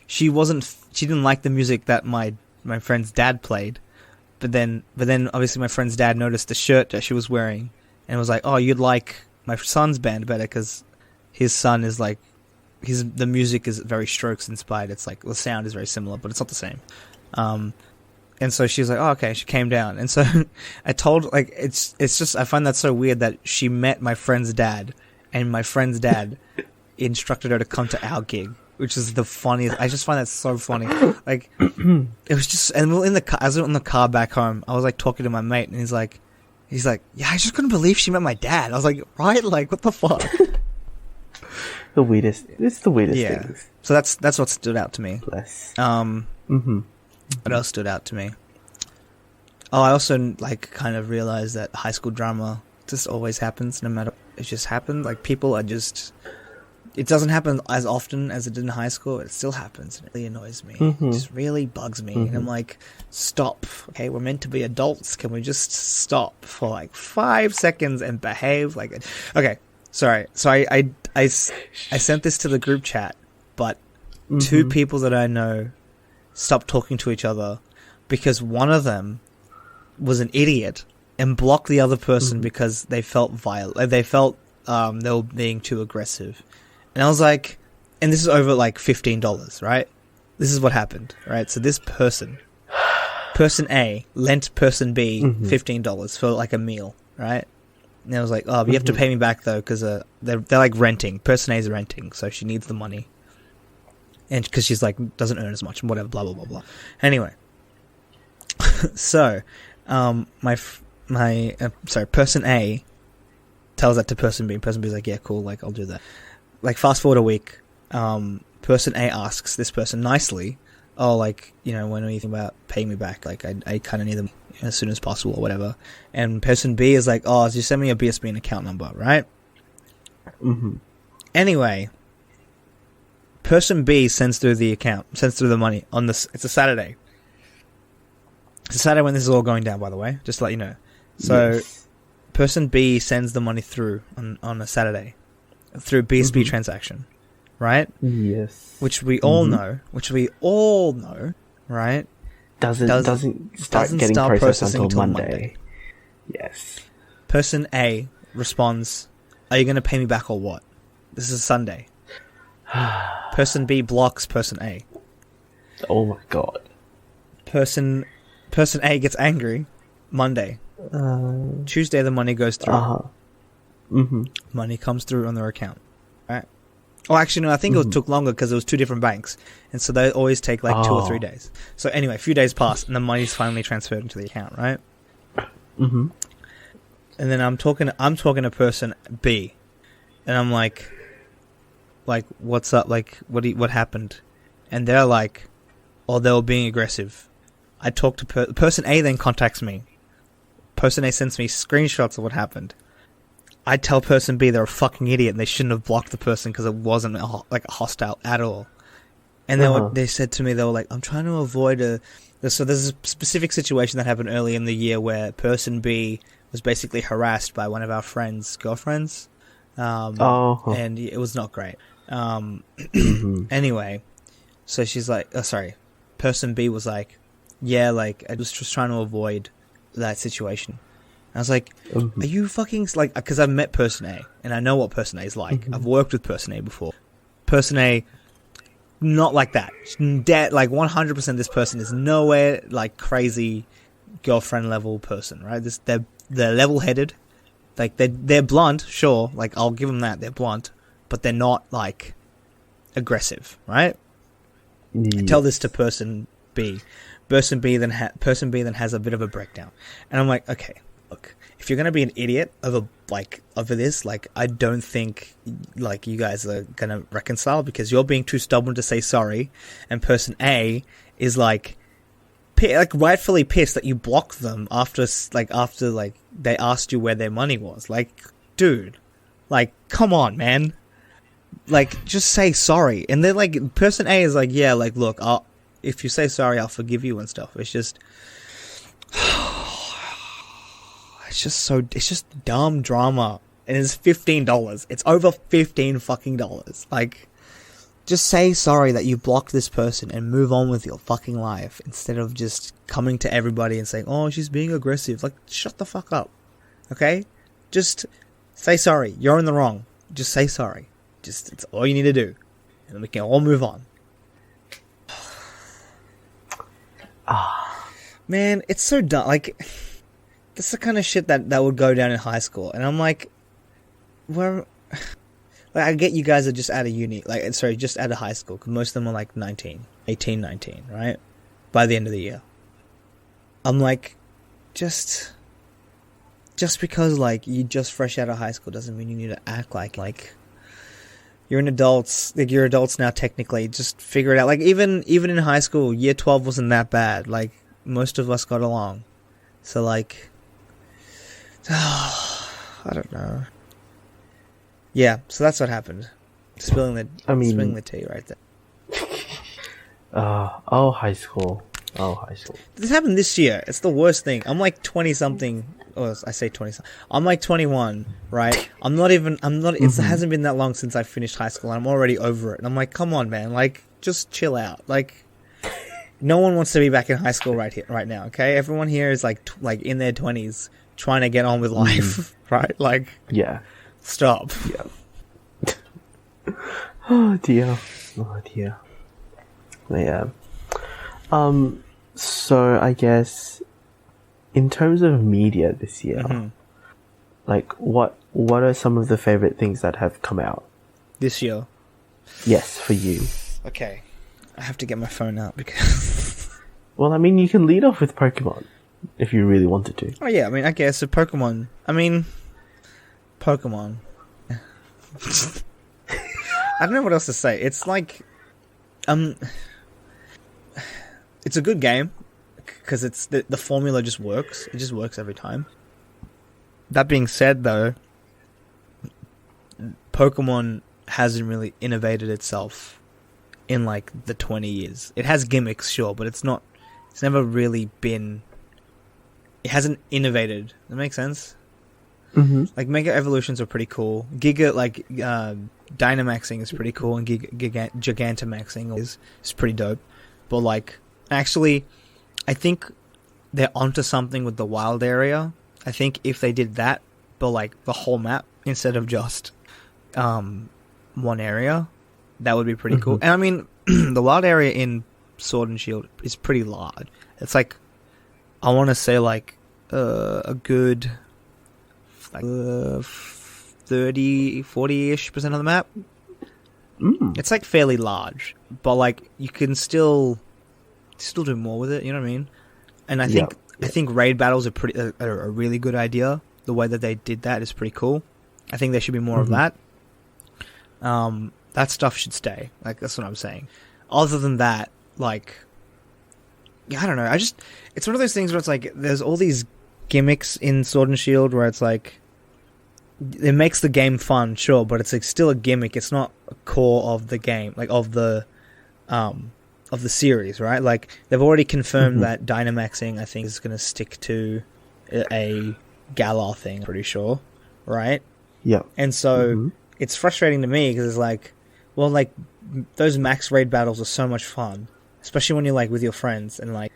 she didn't like the music that my friend's dad played, but then obviously my friend's dad noticed the shirt that she was wearing and was like, "Oh, you'd like my son's band better because his son is like the music is very Strokes inspired. It's like the sound is very similar, but it's not the same." And so she was like, "Oh, okay." She came down, and so I told like it's just I find that so weird that she met my friend's dad, and my friend's dad instructed her to come to our gig, which is the funniest. I just find that so funny. Like it was just, and in the car, as we were in the car back home, I was like talking to my mate, and he's like, "Yeah, I just couldn't believe she met my dad." I was like, "Right, like what the fuck." The weirdest. It's the weirdest things. So that's what stood out to me. Bless. What else stood out to me? Oh, I also like kind of realized that high school drama just always happens, no matter. It just happened. Like people are just. It doesn't happen as often as it did in high school. It still happens. It really annoys me. It just really bugs me. And I'm like, stop. Okay, we're meant to be adults. Can we just stop for like 5 seconds and behave like? Okay, sorry. So I sent this to the group chat, but two people that I know stopped talking to each other because one of them was an idiot and blocked the other person because they felt violent. They felt they were being too aggressive. And I was like, and this is over like $15, right? This is what happened, right? So this person A, lent person B $15 for like a meal, right? And I was like, "Oh, but you have to pay me back though, because they're like renting. Person A is renting, so she needs the money, and because she's like doesn't earn as much and whatever, blah blah blah blah." Anyway, so person A tells that to person B. Person B is like, "Yeah, cool, like I'll do that." Like fast forward a week, person A asks this person nicely, "Oh, like, you know, when are you thinking about paying me back? Like, I kind of need them as soon as possible or whatever." And person B is like, "Oh, just send me a BSB and account number, right?" Anyway, person B sends through the money on this. It's a Saturday. It's a Saturday when this is all going down, by the way, just to let you know. So, person B sends the money through on a Saturday through BSB transaction, right? Yes. Which we all know, right? Doesn't start getting processed until Monday. Yes. Person A responds, "Are you going to pay me back or what? This is Sunday." Person B blocks person A. Oh my god. Person A gets angry. Monday. Tuesday the money goes through. Money comes through on their account, right? Oh, actually, no, I think it took longer because it was two different banks, and so they always take like 2 or 3 days. So anyway, a few days pass, and the money's finally transferred into the account, right? And then I'm talking to person B, and I'm like, what's up? Like, what happened? And they're like, "Oh, they were being aggressive." I talk to person A, then contacts me. Person A sends me screenshots of what happened. I tell person B they're a fucking idiot and they shouldn't have blocked the person because it wasn't like hostile at all. And they said to me, they were like, "I'm trying to avoid so there's a specific situation that happened early in the year where person B was basically harassed by one of our friends' girlfriends. And it was not great. Anyway, so she's like, person B was like, "Yeah, like I was just trying to avoid that situation." I was like, "Are you fucking like?" Because I've met person A and I know what person A is like. I've worked with person A before. Person A, not like that. Like 100%, this person is nowhere like crazy girlfriend level person, right? They're level-headed. Like they're blunt, sure. Like I'll give them that. They're blunt, but they're not like aggressive, right? I tell this to person B. Person B then has a bit of a breakdown, and I'm like, okay, look, if you're gonna be an idiot over this, like I don't think like you guys are gonna reconcile because you're being too stubborn to say sorry, and person A is like rightfully pissed that you blocked them after they asked you where their money was. Like, dude, like come on, man, like just say sorry. And then like person A is like, "Yeah, like look, if you say sorry, I'll forgive you and stuff. It's just, it's just dumb drama. And it's $15. It's over $15 fucking dollars. Like, just say sorry that you blocked this person and move on with your fucking life instead of just coming to everybody and saying, oh, she's being aggressive. Like, shut the fuck up. Okay? Just say sorry. You're in the wrong. Just say sorry. It's all you need to do. And then we can all move on. Man, it's so dumb. Like, that's the kind of shit that would go down in high school. And I'm like, where... Like, I get you guys are just out of uni, like, sorry, just out of high school, because most of them are like 18, 19, right? By the end of the year. I'm like, just because, like, you just fresh out of high school doesn't mean you need to act like, you're an adult, like, you're adults now technically, just figure it out. Like, even in high school, year 12 wasn't that bad, like, most of us got along. So, like, I don't know. Yeah, so that's what happened. Spilling the tea right there. High school. This happened this year. It's the worst thing. I'm like 20-something. Or I say 20-something. I'm like 21, right? It hasn't been that long since I finished high school, and I'm already over it. And I'm like, come on, man. Like, just chill out. Like, no one wants to be back in high school right now, okay? Everyone here is like in their 20s trying to get on with life, right? Like, yeah. Stop. Yeah. Oh dear. Yeah. So I guess in terms of media this year, like what are some of the favorite things that have come out this year? Yes, for you. Okay. I have to get my phone out because well, I mean, you can lead off with Pokemon if you really wanted to. Oh yeah, I mean, I guess so Pokemon. I don't know what else to say. It's like, it's a good game because it's the formula just works. It just works every time. That being said, though, Pokemon hasn't really innovated itself in like the 20 years. It has gimmicks, sure, but it's never really been. It hasn't innovated. Does that make sense? Mm-hmm. Like, Mega Evolutions are pretty cool. Dynamaxing is pretty cool, and Gigantamaxing is pretty dope. But, like, actually, I think they're onto something with the wild area. I think if they did that, but, like, the whole map, instead of just one area, that would be pretty cool. And, I mean, the wild area in Sword and Shield is pretty large. It's, like, I want to say, like, a good... like 30, 40-ish% of the map. It's like fairly large, but like you can still do more with it. You know what I mean? And I think raid battles are a really good idea. The way that they did that is pretty cool. I think there should be more of that. That stuff should stay. Like, that's what I'm saying. Other than that, like, I don't know. It's one of those things where it's like there's all these gimmicks in Sword and Shield where it's like it makes the game fun, sure, but it's like still a gimmick. It's not a core of the game, like of the series, right? Like they've already confirmed that Dynamaxing, I think, is going to stick to a Galar thing. Pretty sure, right? Yeah. And so it's frustrating to me because it's like, well, like those max raid battles are so much fun, especially when you're like with your friends and like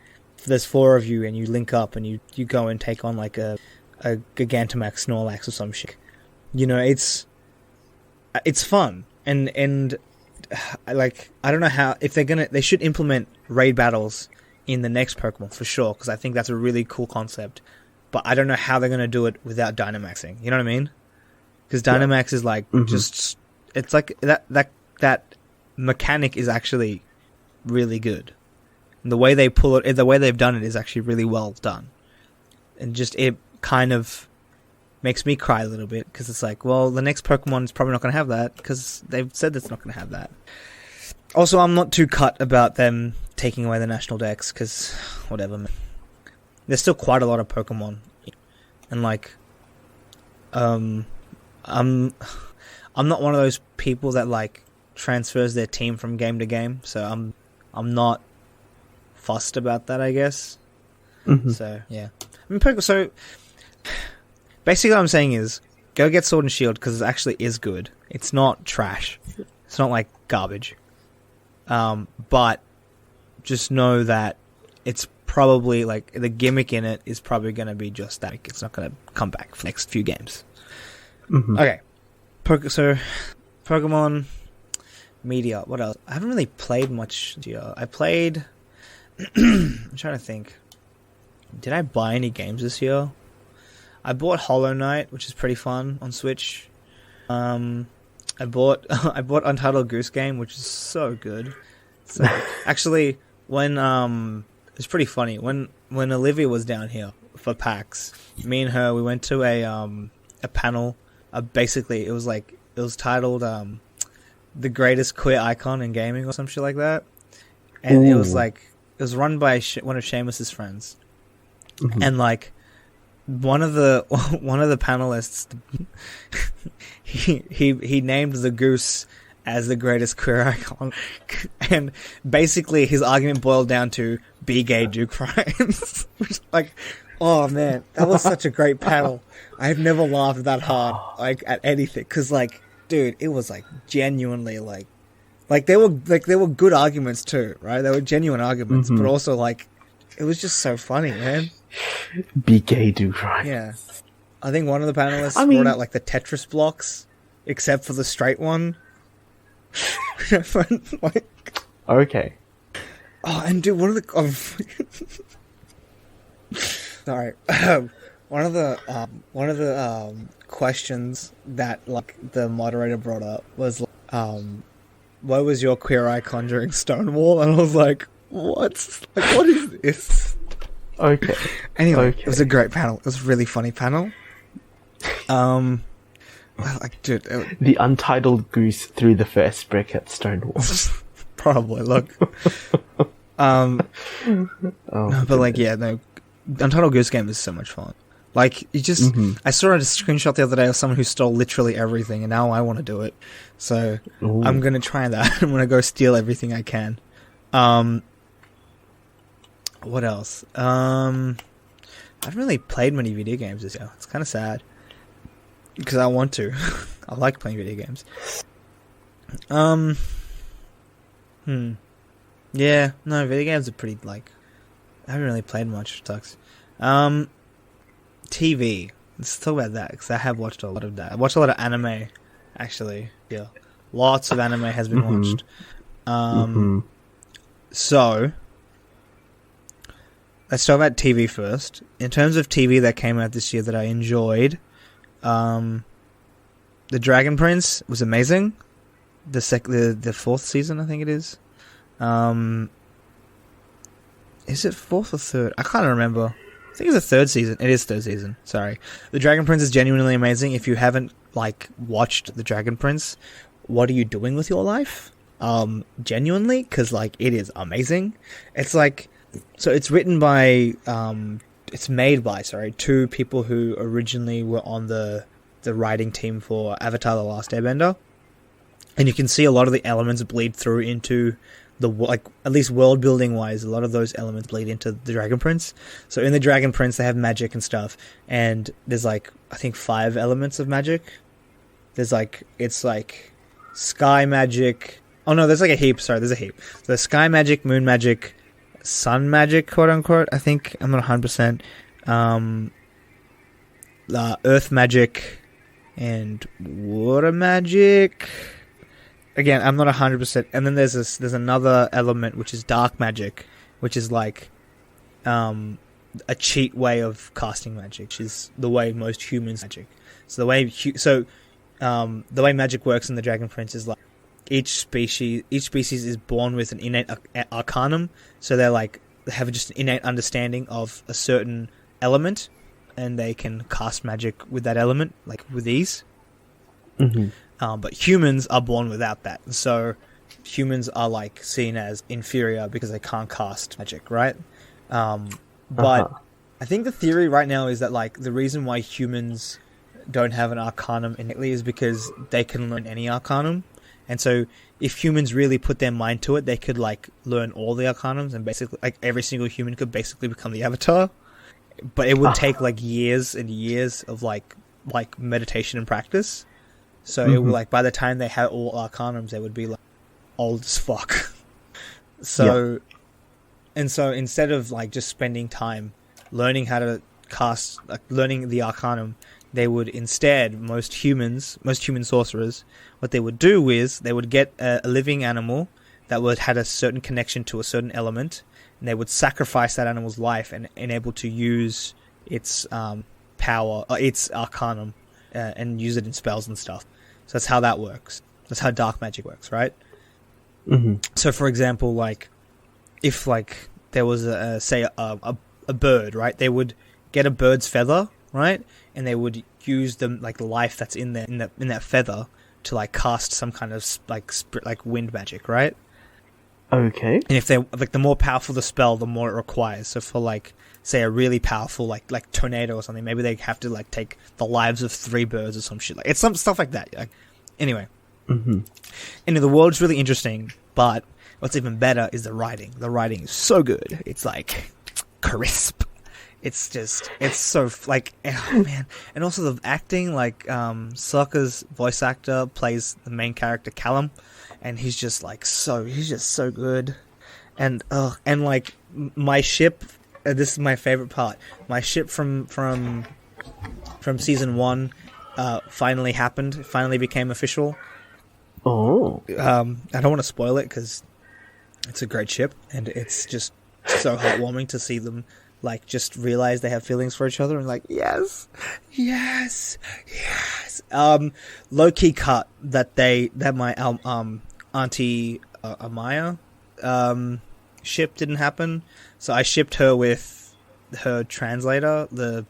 there's 4 of you and you link up and you go and take on like a Gigantamax Snorlax or some shit. You know, it's fun and like I don't know how if they should implement raid battles in the next Pokemon for sure because I think that's a really cool concept. But I don't know how they're gonna do it without Dynamaxing. You know what I mean? Because Dynamax is like just it's like that mechanic is actually really good. And the way they pull it, the way they've done it is actually really well done. And just it kind of makes me cry a little bit because it's like, well, the next Pokemon is probably not going to have that because they've said it's not going to have that. Also, I'm not too cut about them taking away the National Dex because whatever, man. There's still quite a lot of Pokemon, and like, I'm not one of those people that like transfers their team from game to game, so I'm not fussed about that, I guess. Mm-hmm. So yeah, I mean, so basically what I'm saying is go get Sword and Shield because it actually is good. It's not trash. It's not like garbage. But just know that it's probably like the gimmick in it is probably going to be just that. It's not going to come back for the next few games. Mm-hmm. Okay. So Pokemon media. What else? I haven't really played much. I played. I'm trying to think. Did I buy any games this year? I bought Hollow Knight, which is pretty fun on Switch. I bought Untitled Goose Game, which is so good. So actually, when it's pretty funny when Olivia was down here for PAX, me and her we went to a panel. Basically, it was titled "The Greatest Queer Icon in Gaming" or some shit like that, and it was run by one of Seamus's friends, and like. One of the panelists, he named the goose as the greatest queer icon, and basically his argument boiled down to "be gay, do crimes." Like, oh man, that was such a great panel. I've never laughed that hard at anything because dude, it was genuinely they were good arguments too, right? They were genuine arguments, but also it was just so funny, man. Be gay, do right. Yeah. I think one of the panelists brought out the Tetris blocks, except for the straight one. Okay. Oh, and dude, one of the sorry, one of the questions that the moderator brought up was what was your queer icon during Stonewall? And I was like, what? What is this? Okay. Anyway, It was a great panel. It was a really funny panel. Dude, the Untitled Goose threw the first brick at Stonewall. Probably. Look. But Untitled Goose Game is so much fun. You just, I saw a screenshot the other day of someone who stole literally everything, and now I want to do it. So I'm gonna try that. I'm gonna go steal everything I can. What else? I haven't really played many video games this year. It's kind of sad. Because I want to. I like playing video games. Yeah, no, video games are pretty, I haven't really played much. It sucks. TV. Let's talk about that, because I have watched a lot of that. I watched a lot of anime, actually. Yeah. Lots of anime has been watched. So... let's talk about TV first. In terms of TV that came out this year that I enjoyed, The Dragon Prince was amazing. The fourth season, I think it is. Is it fourth or third? I can't remember. I think it's the third season. It is third season. Sorry. The Dragon Prince is genuinely amazing. If you haven't watched The Dragon Prince, what are you doing with your life? Genuinely, because it is amazing. It's so it's written by, it's made by, two people who originally were on the writing team for Avatar: The Last Airbender, and you can see a lot of the elements bleed through into at least world building wise, a lot of those elements bleed into the Dragon Prince. So in the Dragon Prince, they have magic and stuff, and there's I think 5 elements of magic. There's it's sky magic. Oh no, there's a heap. Sorry, there's a heap. So there's sky magic, moon magic, sun magic, quote unquote. I think I'm not 100%. Earth magic and water magic. Again, I'm not 100%. And then there's another element which is dark magic, which is a cheat way of casting magic, which is the way most humans magic. So the way magic works in the Dragon Prince is each species is born with an innate arcanum, so they have just an innate understanding of a certain element, and they can cast magic with that element with ease. But humans are born without that, so humans are seen as inferior because they can't cast magic, right? But I think the theory right now is that the reason why humans don't have an arcanum innately is because they can learn any arcanum. And so if humans really put their mind to it, they could like learn all the arcanums, and basically like every single human could basically become the avatar. But it would take like years and years of like meditation and practice. So it would, like, by the time they had all arcanums, they would be like old as fuck. So and so instead of like just spending time learning how to cast, like learning the arcanum, they would instead, most human sorcerers, what they would do is they would get a living animal that had a certain connection to a certain element, and they would sacrifice that animal's life and enable to use its power, its arcanum, and use it in spells and stuff. So that's how that works. That's how dark magic works, right? Mm-hmm. So, for example, like if like there was a bird, right? They would get a bird's feather, right? And they would use the life that's in there in that feather to like cast some kind of like wind magic, right? Okay. And if they like, the more powerful the spell, the more it requires. So for like, say, a really powerful like tornado or something, maybe they have to like take the lives of 3 birds or some shit. Like, it's some stuff like that. Like, anyway, and the world's really interesting, but what's even better is the writing. The writing is so good. It's like crisp. It's so like, oh man. And also the acting, like Sokka's voice actor plays the main character Callum, and he's just so good. And like my ship, this is my favorite part. My ship from season 1 finally happened. It finally became official. Oh. I don't want to spoil it because it's a great ship, and it's just so heartwarming to see them like just realize they have feelings for each other, and like yes. Low key cut that my auntie Amaya ship didn't happen, so I shipped her with her translator, the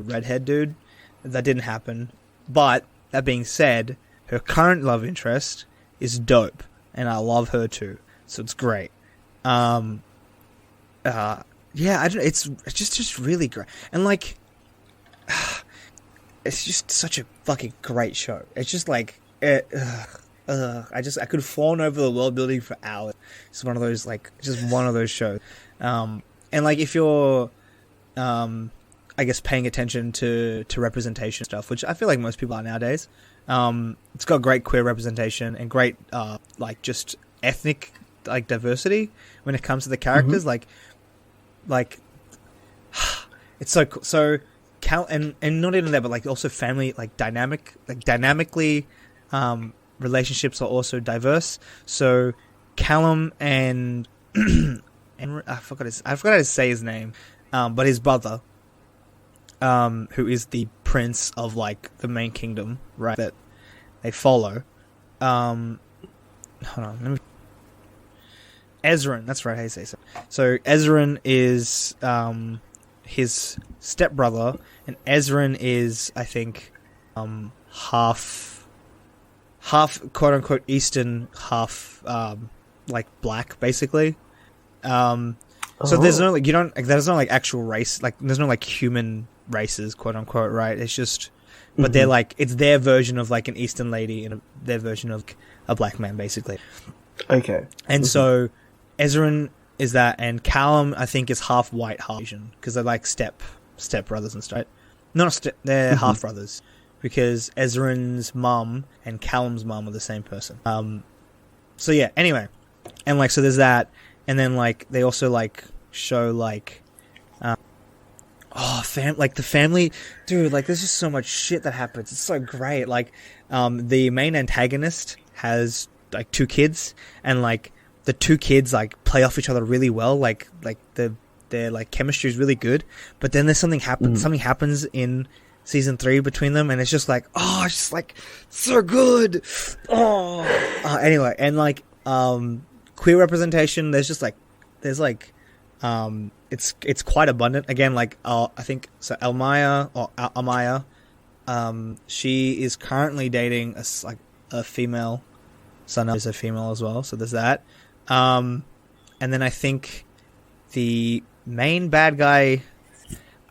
redhead dude. That didn't happen, but that being said, her current love interest is dope, and I love her too, so it's great. Yeah, it's just really great, and like, it's just such a fucking great show. It's just like, I could fawn over the world building for hours. It's one of those shows. And like, if you're, I guess, paying attention to representation stuff, which I feel like most people are nowadays. It's got great queer representation and great like just ethnic like diversity when it comes to the characters. Like it's so cool. So and not even that, but like also family, like dynamically relationships are also diverse. So Callum and I forgot how to say his name, but his brother, who is the prince of like the main kingdom, right, that they follow. Hold on, Ezran, that's right, how you say so. So Ezran is his stepbrother, and Ezran is, I think, half quote unquote Eastern, half like black, basically. So there's no like there's no like actual race, like there's no like human races, quote unquote, right? It's just, but they're like, it's their version of like an Eastern lady and their version of a black man, basically. Okay. And so Ezran is that, and Callum, I think, is half white, half Asian, because they're like step brothers and stuff. Right? They're half brothers, because Ezran's mum and Callum's mum are the same person. So yeah. Anyway, and like, so there's that, and then like they also like show like, like the family, dude. Like, there's just so much shit that happens. It's so great. Like, the main antagonist has like 2 kids, and like the 2 kids like play off each other really well. Like their like chemistry is really good. But then there's something happens. Something happens in season 3 between them, and it's just like, oh, it's just like so good. Anyway, and like queer representation. There's it's quite abundant. Again, like I think so. Amaya, she is currently dating a female. Sana is a female as well, so there's that. And then I think the main bad guy,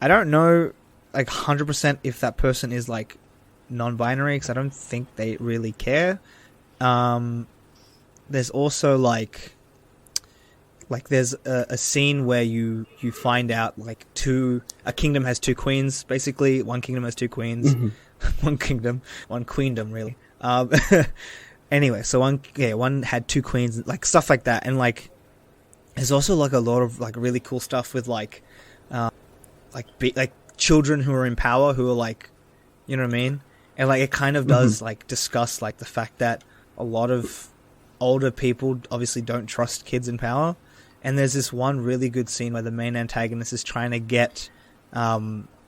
I don't know like 100% if that person is like non-binary, because I don't think they really care. There's also like there's a scene where you find out like a kingdom has two queens, basically. One kingdom has two queens. one queendom really. Anyway, so one had two queens, like stuff like that. And like there's also like a lot of like really cool stuff with like children who are in power, who are like, you know what I mean? And like it kind of does like discuss like the fact that a lot of older people obviously don't trust kids in power. And there's this one really good scene where the main antagonist is trying to get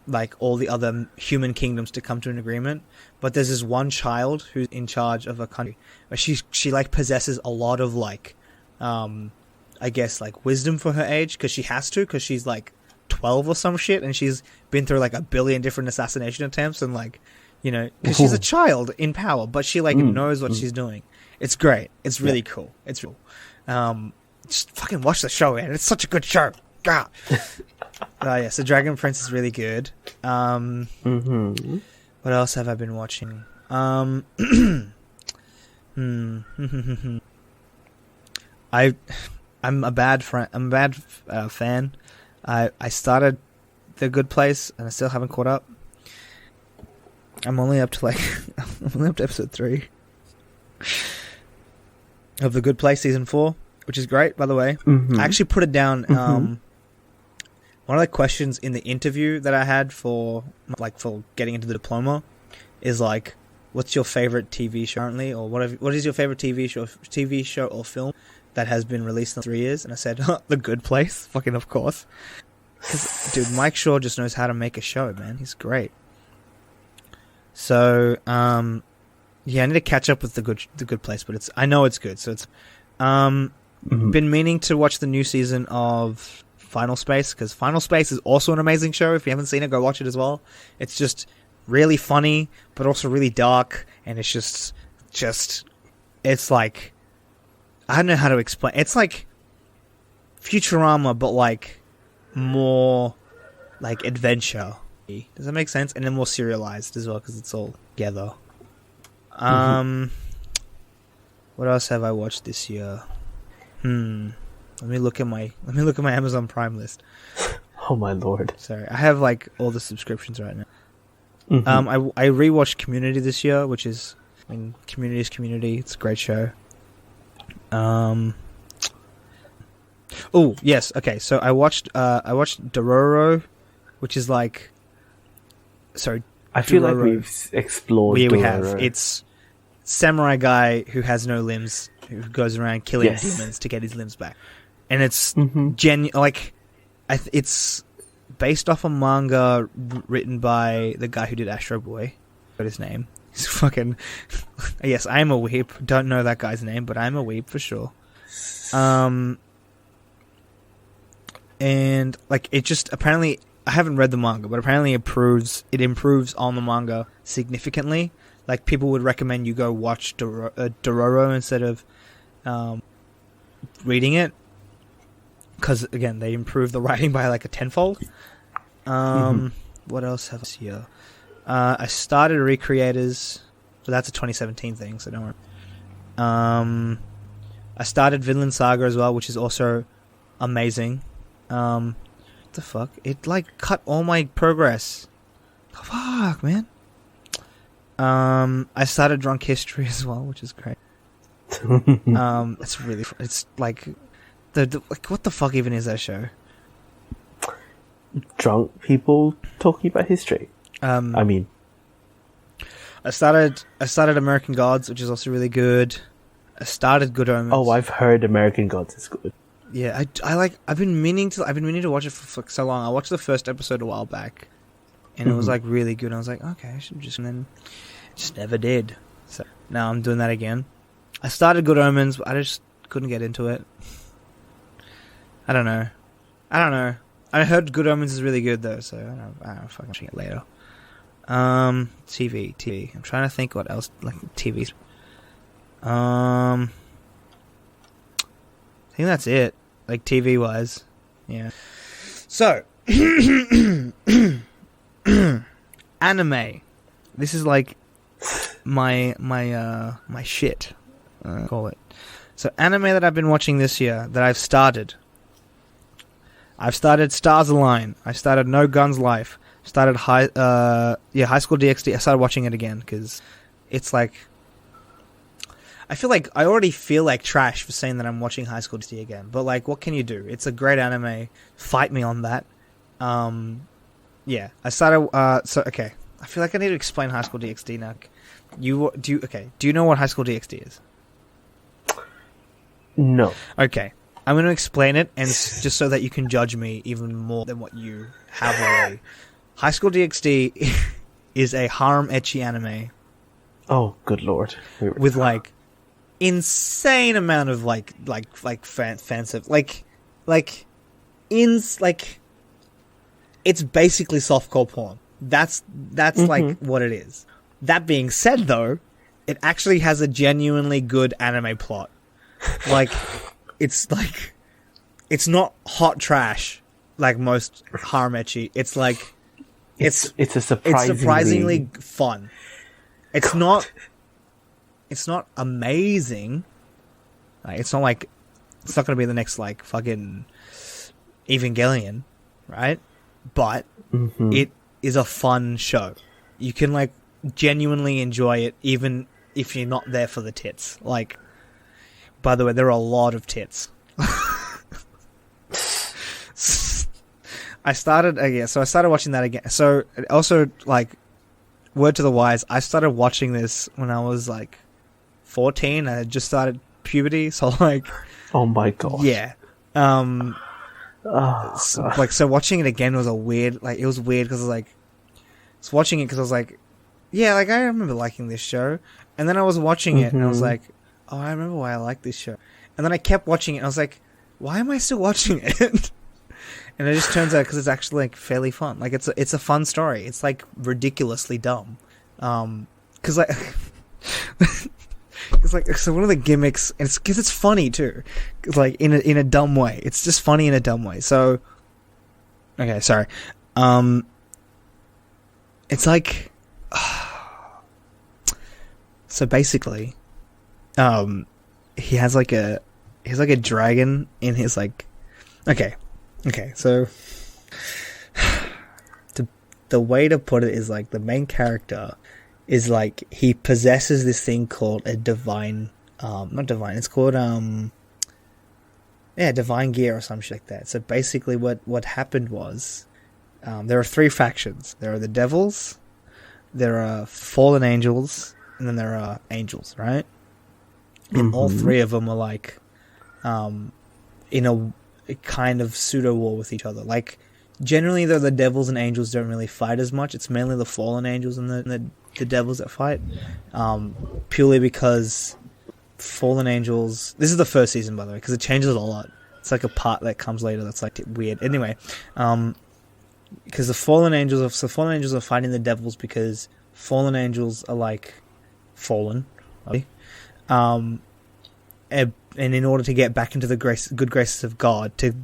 like all the other human kingdoms to come to an agreement, but there's this one child who's in charge of a country where she like possesses a lot of like I guess like wisdom for her age, because she's like 12 or some shit, and she's been through like 1 billion different assassination attempts, and like, you know, because she's a child in power, but she like knows what she's doing. It's great. It's really cool. It's real. Just fucking watch the show, man. It's such a good show. God. So Dragon Prince is really good. What else have I been watching? I'm a bad friend. I'm a bad fan. I started The Good Place and I still haven't caught up. I'm only up to episode 3 of The Good Place season 4, which is great, by the way. I actually put it down. One of the questions in the interview that I had for getting into the diploma is like, what's your favorite TV show currently, or what is your favorite TV show or film that has been released in 3 years? And I said, The Good Place, fucking of course. 'Cause, dude, Mike Shaw just knows how to make a show, man. He's great. So, I need to catch up with the Good Place, but I know it's good. So it's, been meaning to watch the new season of Final Space, because Final Space is also an amazing show. If you haven't seen it, go watch it as well. It's just really funny, but also really dark, and it's just it's like, I don't know how to explain. It's like Futurama, but like more like adventure. Does that make sense? And then more serialized as well, because it's all together. What else have I watched this year? Let me look at my Amazon Prime list. Oh my lord! Sorry, I have like all the subscriptions right now. I rewatched Community this year, which is, I mean, Community is Community. It's a great show. Oh yes, okay. So I watched Dororo, which is like, sorry. I feel like we've explored. We have. It's samurai guy who has no limbs, who goes around killing demons to get his limbs back, and it's it's based off a manga written by the guy who did Astro Boy. What his name? He's fucking. Yes, I am a weep. Don't know that guy's name, but I'm a weep for sure. And like it just apparently, I haven't read the manga, but apparently it improves on the manga significantly. Like people would recommend you go watch Dororo instead of reading it, because again they improve the writing by like a tenfold. What else have I here? I started Recreators, so that's a 2017 thing, so don't worry. I started Vinland Saga as well, which is also amazing. What the fuck? It like cut all my progress. Fuck, man. I started Drunk History as well, which is great. It's like like, what the fuck even is that show? Drunk people talking about history. I mean, I started American Gods, which is also really good. I started Good Omens. Oh, I've heard American Gods is good. Yeah, I've been meaning to watch it for so long. I watched the first episode a while back, and it was like really good. I was like, okay, I should just, and then just never did. So now I'm doing that again. I started Good Omens, but I just couldn't get into it. I don't know. I heard Good Omens is really good though, so I don't know if I can watch it later. TV. I'm trying to think what else, like TVs. I think that's it. Like TV wise, yeah. So, anime. This is like my shit. call it. So anime that I've been watching this year that I've started Stars Align. I started No Guns Life. Started High School DxD. I started watching it again because it's like, I already feel like trash for saying that I'm watching High School DxD again. But like, what can you do? It's a great anime. Fight me on that. Yeah, I started. Okay. I feel like I need to explain High School DxD now. Do you know what High School DxD is? No. Okay. I'm going to explain it, and just so that you can judge me even more than what you have already. High School DxD is a harem ecchi anime. Oh, good lord! With like insane amount of like fancive it's basically softcore porn. That's like what it is. That being said, though, it actually has a genuinely good anime plot. Like, it's not hot trash like most harem ecchi. It's like it's surprisingly fun. It's not amazing. Like, it's not going to be the next like fucking Evangelion, right? But it is a fun show. You can like genuinely enjoy it even if you're not there for the tits. Like, by the way, there are a lot of tits. I started watching that again. So also, like, word to the wise, I started watching this when I was like 14. I had just started puberty, so like, oh my god, yeah. So watching it again was it was weird because I was watching it because I was like, yeah, like I remember liking this show, and then I was watching it and I was like, oh, I remember why I like this show, and then I kept watching it and I was like, why am I still watching it? And it just turns out because it's actually like fairly fun. Like it's a fun story. It's like ridiculously dumb, because like. It's like, so one of the gimmicks, and it's because it's funny too, like in a dumb way. It's just funny in a dumb way. So, okay, sorry. It's like, so basically, he has like a dragon in his like, okay. So, the way to put it is like the main character is like he possesses this thing called a divine, not divine. It's called divine gear or some shit like that. So basically, what happened was, there are three factions. There are the devils, there are fallen angels, and then there are angels, right? And all three of them are like, in a kind of pseudo war with each other. Like generally, though, the devils and angels don't really fight as much. It's mainly the fallen angels and the devils that fight, purely because fallen angels. This is the first season, by the way, because it changes a lot. It's like a part that comes later that's like weird. Anyway, because the fallen angels are fighting the devils because fallen angels are like fallen, right? And in order to get back into the good graces of God, to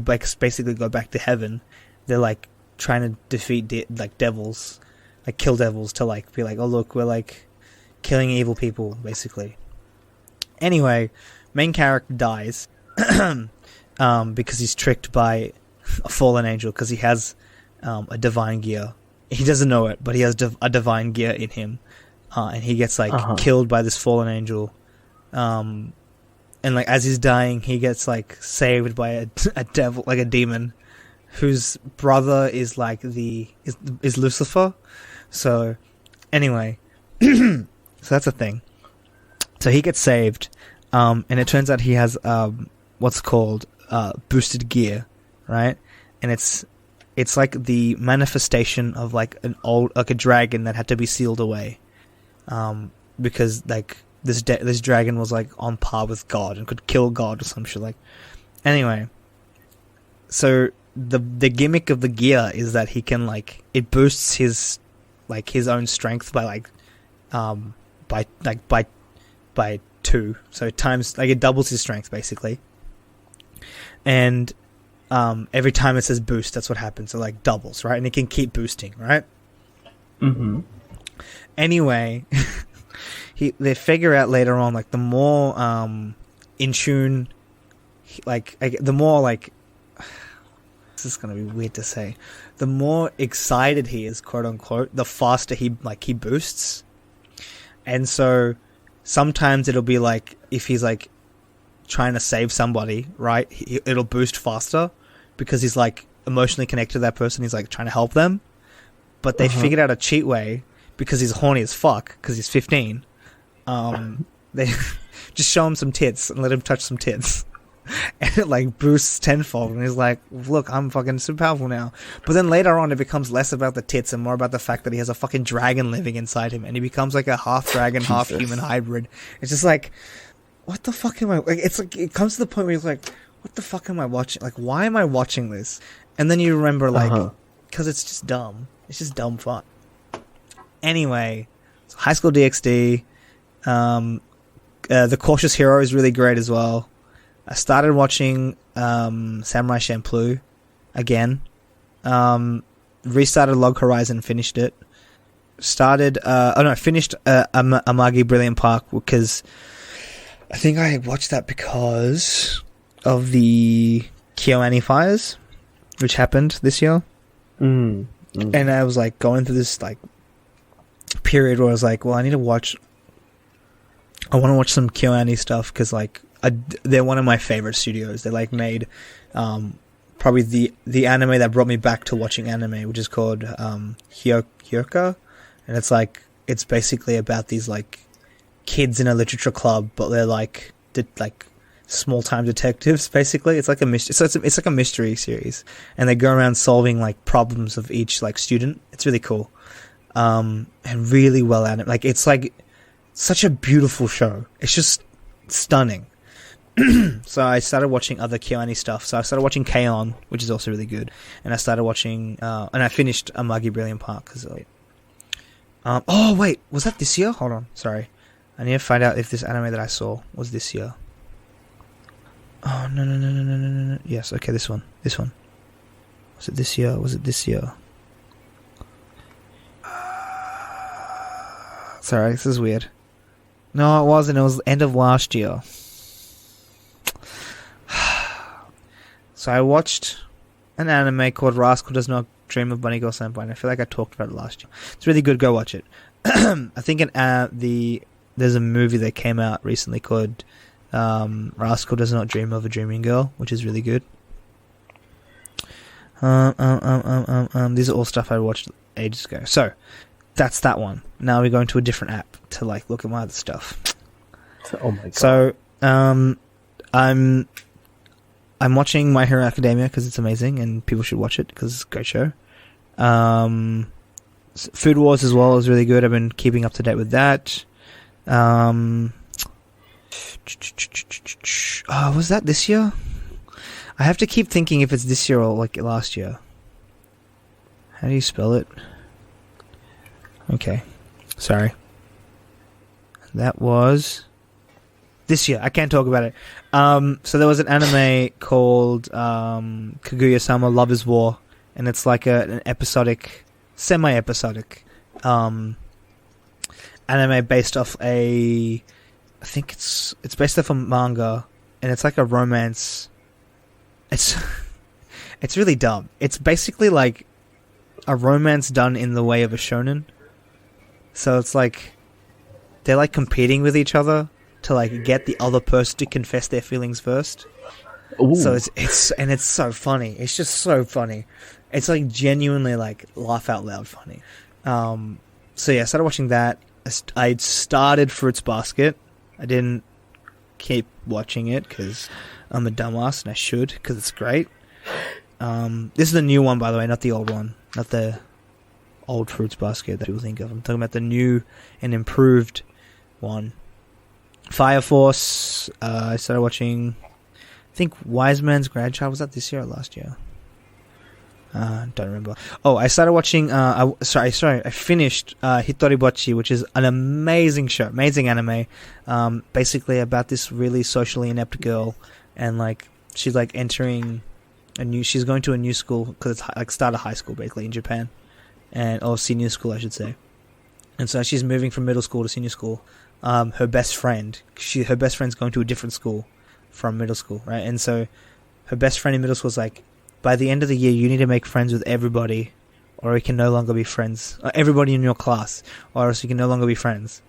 like basically go back to heaven, they're like trying to defeat devils. Like kill devils to like be like, oh look, we're like killing evil people basically. Anyway, main character dies because he's tricked by a fallen angel because he has a divine gear. He doesn't know it, but he has a divine gear in him, and he gets like killed by this fallen angel. And like as he's dying, he gets like saved by a devil, like a demon, whose brother is like is Lucifer. So, anyway, so that's a thing. So he gets saved, and it turns out he has what's called boosted gear, right? And it's like the manifestation of like a dragon that had to be sealed away, because like this dragon was like on par with God and could kill God or some shit like. Anyway, so the gimmick of the gear is that he can like it boosts his own strength by by 2, so times like it doubles his strength basically, and every time it says boost, that's what happens. So like doubles, right? And it can keep boosting, right? Anyway, they figure out later on, like, the more in tune, like, the more, like, this is gonna be weird to say, the more excited he is, quote unquote, the faster he boosts. And so sometimes it'll be like, if he's like trying to save somebody, right, it'll boost faster because he's like emotionally connected to that person. He's like trying to help them, but they figured out a cheat way because he's horny as fuck because he's 15. They just show him some tits and let him touch some tits, and it like boosts tenfold. And he's like, "Look, I'm fucking super powerful now." But then later on, it becomes less about the tits and more about the fact that he has a fucking dragon living inside him, and he becomes like a half dragon, half human hybrid. It's just like, what the fuck am I? Like, it's like it comes to the point where you're like, what the fuck am I watching? Like, why am I watching this? And then you remember, like, because it's just dumb. It's just dumb fun. Anyway, so High School DxD. The Cautious Hero is really great as well. I started watching Samurai Champloo again. Restarted Log Horizon, finished it. Finished Amagi Brilliant Park because I think I watched that because of the KyoAni fires, which happened this year. And I was like going through this like period where I was like, well, I want to watch some KyoAni stuff because like they're one of my favorite studios. They like made probably the anime that brought me back to watching anime, which is called Hyoka, and it's basically about these like kids in a literature club, but they're like small time detectives. Basically, it's like a mystery. So it's like a mystery series, and they go around solving like problems of each like student. It's really cool, and really well animated. Like it's like such a beautiful show. It's just stunning. So I started watching other KyoAni stuff. So I started watching K-On!, which is also really good, and I started watching and I finished Amagi Brilliant Park because oh wait, was that this year? Hold on, sorry, I need to find out if this anime that I saw was this year. Oh no. Yes, okay, this one. Was it this year? Sorry, this is weird. No, it wasn't. It was the end of last year. So I watched an anime called Rascal Does Not Dream of Bunny Girl Senpai, and I feel like I talked about it last year. It's really good. Go watch it. I think there's a movie that came out recently called Rascal Does Not Dream of a Dreaming Girl, which is really good. These are all stuff I watched ages ago. So that's that one. Now we're going to a different app to like look at my other stuff. Oh my god. So I'm watching My Hero Academia because it's amazing and people should watch it because it's a great show. Food Wars as well is really good. I've been keeping up to date with that. Was that this year? I have to keep thinking if it's this year or like last year. How do you spell it? Okay. Sorry. That was this year. I can't talk about it. So there was an anime called Kaguya-sama Love is War, and it's like an episodic, semi-episodic anime based off I think it's based off a manga, and it's like a romance. It's really dumb. It's basically like a romance done in the way of a shonen. So it's like they're like competing with each other to like get the other person to confess their feelings first. Ooh. So it's so funny. It's just so funny. It's like genuinely like laugh out loud funny. So yeah, I started watching that. I started Fruits Basket. I didn't keep watching it because I'm a dumbass and I should because it's great. This is the new one, by the way, not the old one, not the old Fruits Basket that people think of. I'm talking about the new and improved one. Fire Force. I started watching, I think, Wise Man's Grandchild. Was that this year or last year? Don't remember. Oh, I started watching. I finished Hitoribochi, which is an amazing show, amazing anime. Basically about this really socially inept girl, and like she's like entering she's going to a new school because it's like start of high school basically in Japan, or senior school I should say. And so she's moving from middle school to senior school, her best friend. Her best friend's going to a different school from middle school, right? And so her best friend in middle school is like, by the end of the year, you need to make friends with everybody, or you can no longer be friends. Everybody in your class, or else you can no longer be friends.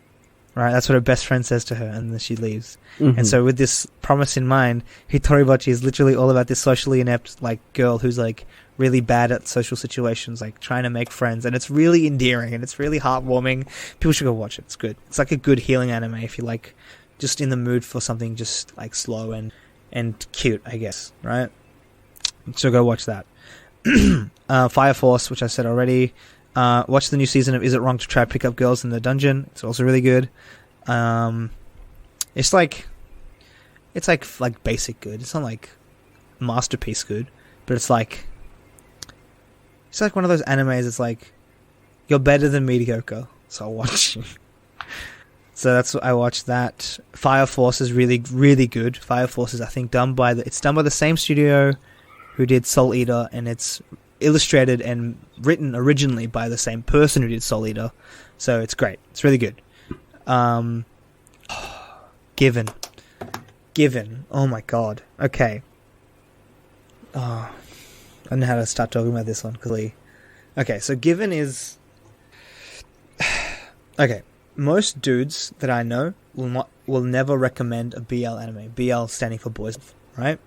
Right? That's what her best friend says to her, and then she leaves. Mm-hmm. And so with this promise in mind, Hitoribachi is literally all about this socially inept like girl who's like really bad at social situations, like trying to make friends, and it's really endearing and it's really heartwarming. People should go watch it. It's good. It's like a good healing anime if you like just in the mood for something just like slow and cute, I guess, right? So go watch that. Fire Force, which I said already. Watch the new season of Is It Wrong to Try Pick Up Girls in the Dungeon? It's also really good. It's like basic good. It's not like masterpiece good, but it's like one of those animes. It's like you're better than mediocre, so I'll watch you. So that's what I watched. That Fire Force is really, really good. Fire Force is, I think, done by the same studio who did Soul Eater, and it's illustrated and written originally by the same person who did Soul Eater. So it's great. It's really good. Given. Oh my god. Okay. I don't know how to start talking about this one. Okay, so Given is... Okay. Most dudes that I know will never recommend a BL anime. BL standing for boys, right?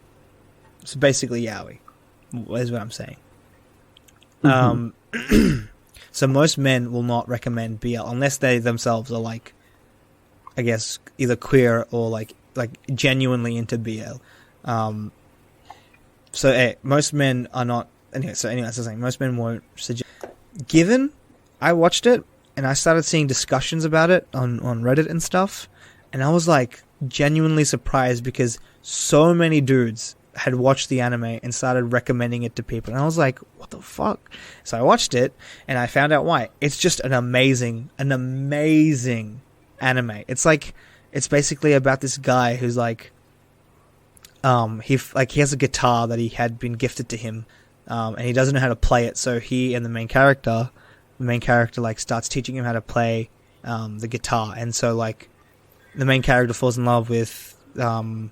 So basically yaoi, is what I'm saying. Mm-hmm. So most men will not recommend BL unless they themselves are like, I guess, either queer or like genuinely into BL. Most men are not. Anyway, that's the thing. Most men won't suggest. Given, I watched it and I started seeing discussions about it on Reddit and stuff, and I was like genuinely surprised because so many dudes had watched the anime and started recommending it to people, and I was like, what the fuck? So I watched it and I found out why. It's just an amazing anime. It's basically about this guy who's like he has a guitar that he had been gifted to him, and he doesn't know how to play it, so he and the main character like starts teaching him how to play the guitar, and so like the main character falls in love with the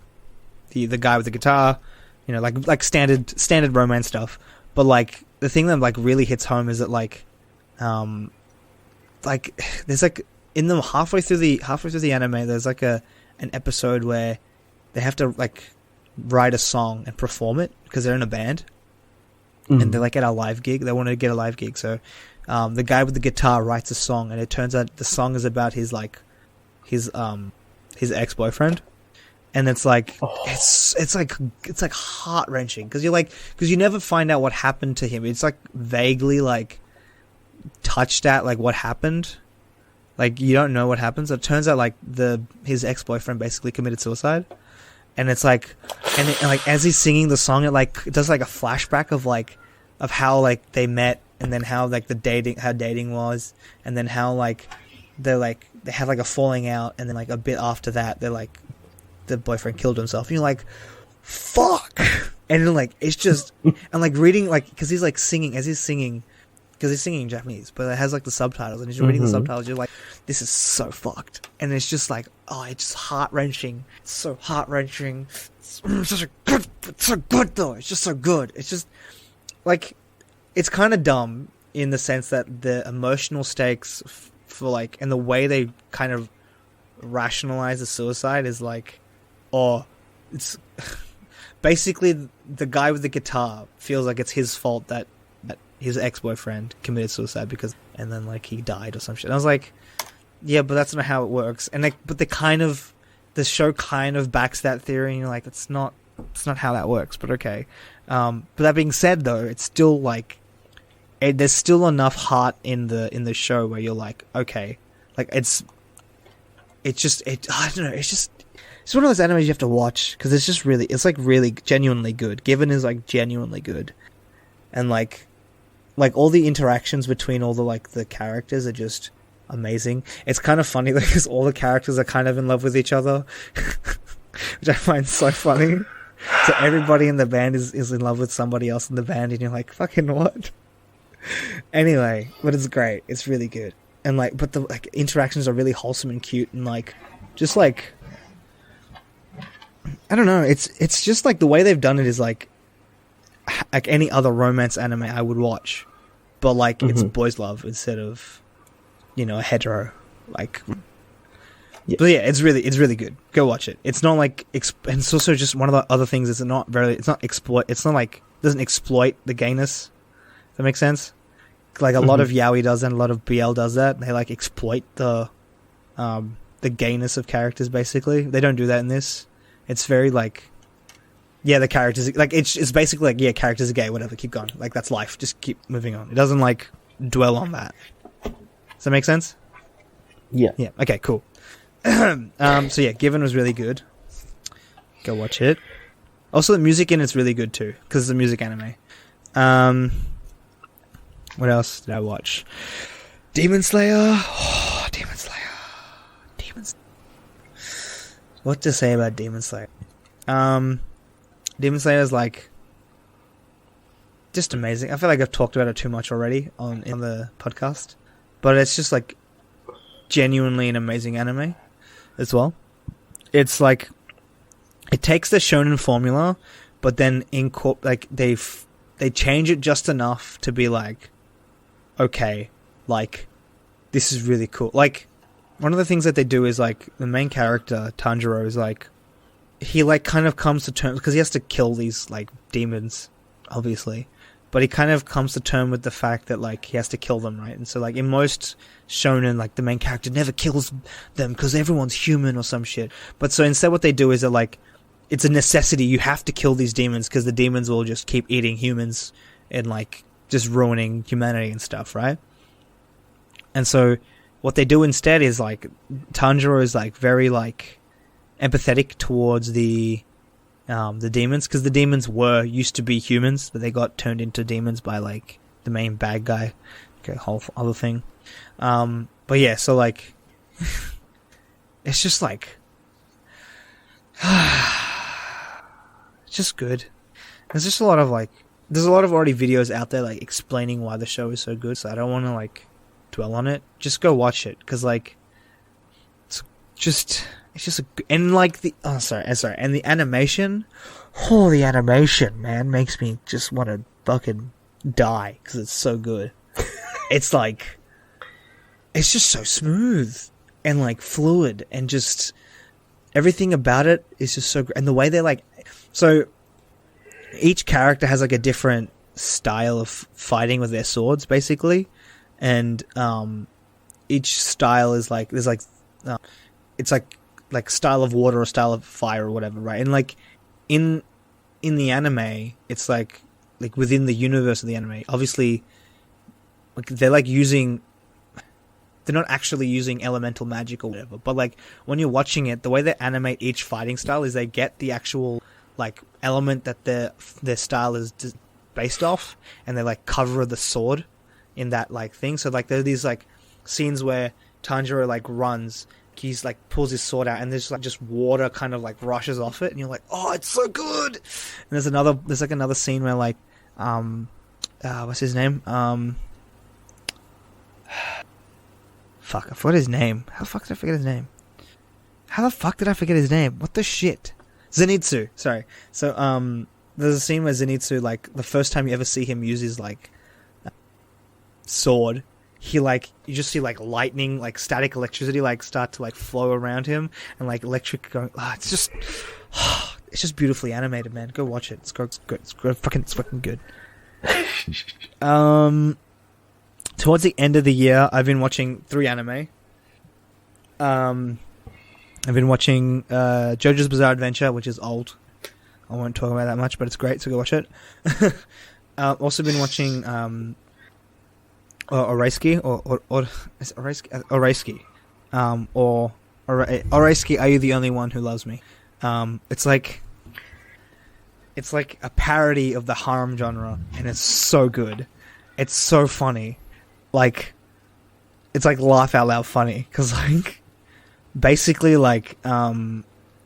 guy with the guitar, you know, like standard romance stuff. But like the thing that like really hits home is that like there's like in the halfway through the anime, there's like an episode where they have to like write a song and perform it because they're in a band, and they're like at a live gig. They want to get a live gig, so the guy with the guitar writes a song, and it turns out the song is about his ex-boyfriend. And it's like it's like heart-wrenching because you never find out what happened to him. It's like vaguely like touched at like what happened. Like you don't know what happens. It turns out like his ex-boyfriend basically committed suicide. And it's like and like as he's singing the song, it does like a flashback of how like they met, and then how like how dating was, and then how like they had like a falling out, and then like a bit after that they're like the boyfriend killed himself, and you're like, fuck. And then like it's just and like reading like because he's like singing as he's singing, because he's singing in Japanese, but it has like the subtitles, and as you're reading the subtitles, you're like, this is so fucked. And it's just like, oh, it's just heart-wrenching. It's so heart-wrenching. It's so good though. It's just so good. It's just like, it's kind of dumb in the sense that the emotional stakes for like, and the way they kind of rationalize the suicide is like, oh, it's basically the guy with the guitar feels like it's his fault that his ex-boyfriend committed suicide and then like he died or some shit. And I was like, yeah, but that's not how it works. And like, but the show kind of backs that theory, and you're like, it's not how that works, but okay. But that being said though, it's still like, there's still enough heart in the show where you're like, okay, like I don't know, it's one of those animes you have to watch because it's like really genuinely good. Given is like genuinely good, and like all the interactions between all the characters are just amazing. It's kind of funny because all the characters are kind of in love with each other, which I find so funny. So everybody in the band is in love with somebody else in the band, and you're like, fucking what? Anyway, but it's great. It's really good. and like, but the like interactions are really wholesome and cute, and like, just like, I don't know. It's just like the way they've done it is like any other romance anime I would watch, but like it's boys love instead of, you know, a hetero. Like, yeah. But yeah, it's really good. Go watch it. It's not like, and it's also just one of the other things. It's not like doesn't exploit the gayness. Does that make sense? Like a lot of yaoi does that, and a lot of BL does that. They like exploit the gayness of characters. Basically, they don't do that in this. It's very like, yeah, the characters, like, it's basically like, yeah, characters are gay, whatever, keep going. Like, that's life. Just keep moving on. It doesn't, like, dwell on that. Does that make sense? Yeah. Yeah, okay, cool. So, yeah, Given was really good. Go watch it. Also, the music in it's really good, too, because it's a music anime. What else did I watch? Demon Slayer. Oh, Demon Slayer. What to say about Demon Slayer? Demon Slayer is like just amazing. I feel like I've talked about it too much already in the podcast, but it's just like genuinely an amazing anime as well. It's like it takes the shonen formula, but then they change it just enough to be like, okay, like this is really cool. Like, one of the things that they do is, like, the main character, Tanjiro, is, like, he, like, kind of comes to terms, because he has to kill these, like, demons, obviously, but he kind of comes to terms with the fact that, like, he has to kill them, right? And so, like, in most shonen, like, the main character never kills them, because everyone's human or some shit. But so instead what they do is that, like, it's a necessity, you have to kill these demons, because the demons will just keep eating humans and, like, just ruining humanity and stuff, right? And so what they do instead is, like, Tanjiro is, like, very, like, empathetic towards the demons, because the demons used to be humans, but they got turned into demons by, like, the main bad guy. Okay, whole other thing. But yeah, so, like, it's just, like, it's just good. There's just a lot of, like, there's a lot of already videos out there, like, explaining why the show is so good, so I don't want to, like, dwell on it. Just go watch it, because, like, it's just and, like, and the animation, the animation, man, makes me just want to fucking die, because it's so good. It's, like, it's just so smooth, and, like, fluid, and just, everything about it is just so great, and the way they, like, so, each character has, like, a different style of fighting with their swords, basically. And each style is like, there's like, it's like style of water or style of fire or whatever, right? And like in the anime, it's like within the universe of the anime, obviously, like they're like they're not actually using elemental magic or whatever, but like when you're watching it, the way they animate each fighting style is they get the actual like element that their style is based off, and they like cover the sword in that like thing. So like there are these like scenes where Tanjiro like runs, he's like pulls his sword out, and there's like just water kind of like rushes off it, and you're like, oh, it's so good. And there's like another scene where like what's his name? Fuck, I forgot his name. How the fuck did I forget his name? What the shit? Zenitsu, sorry. So there's a scene where Zenitsu, like the first time you ever see him use his like sword, he like, you just see like lightning, like static electricity like start to like flow around him, and like electric going, it's just beautifully animated, man. Go watch it. It's good. It's fucking good. Towards the end of the year, I've been watching 3 anime. I've been watching JoJo's Bizarre Adventure, which is old. I won't talk about that much, but it's great, so go watch it. Also been watching Oraisky, Oraisky, Are You the Only One Who Loves Me? It's like a parody of the harem genre, and it's so good. It's so funny. Like, it's like laugh out loud funny, because like basically like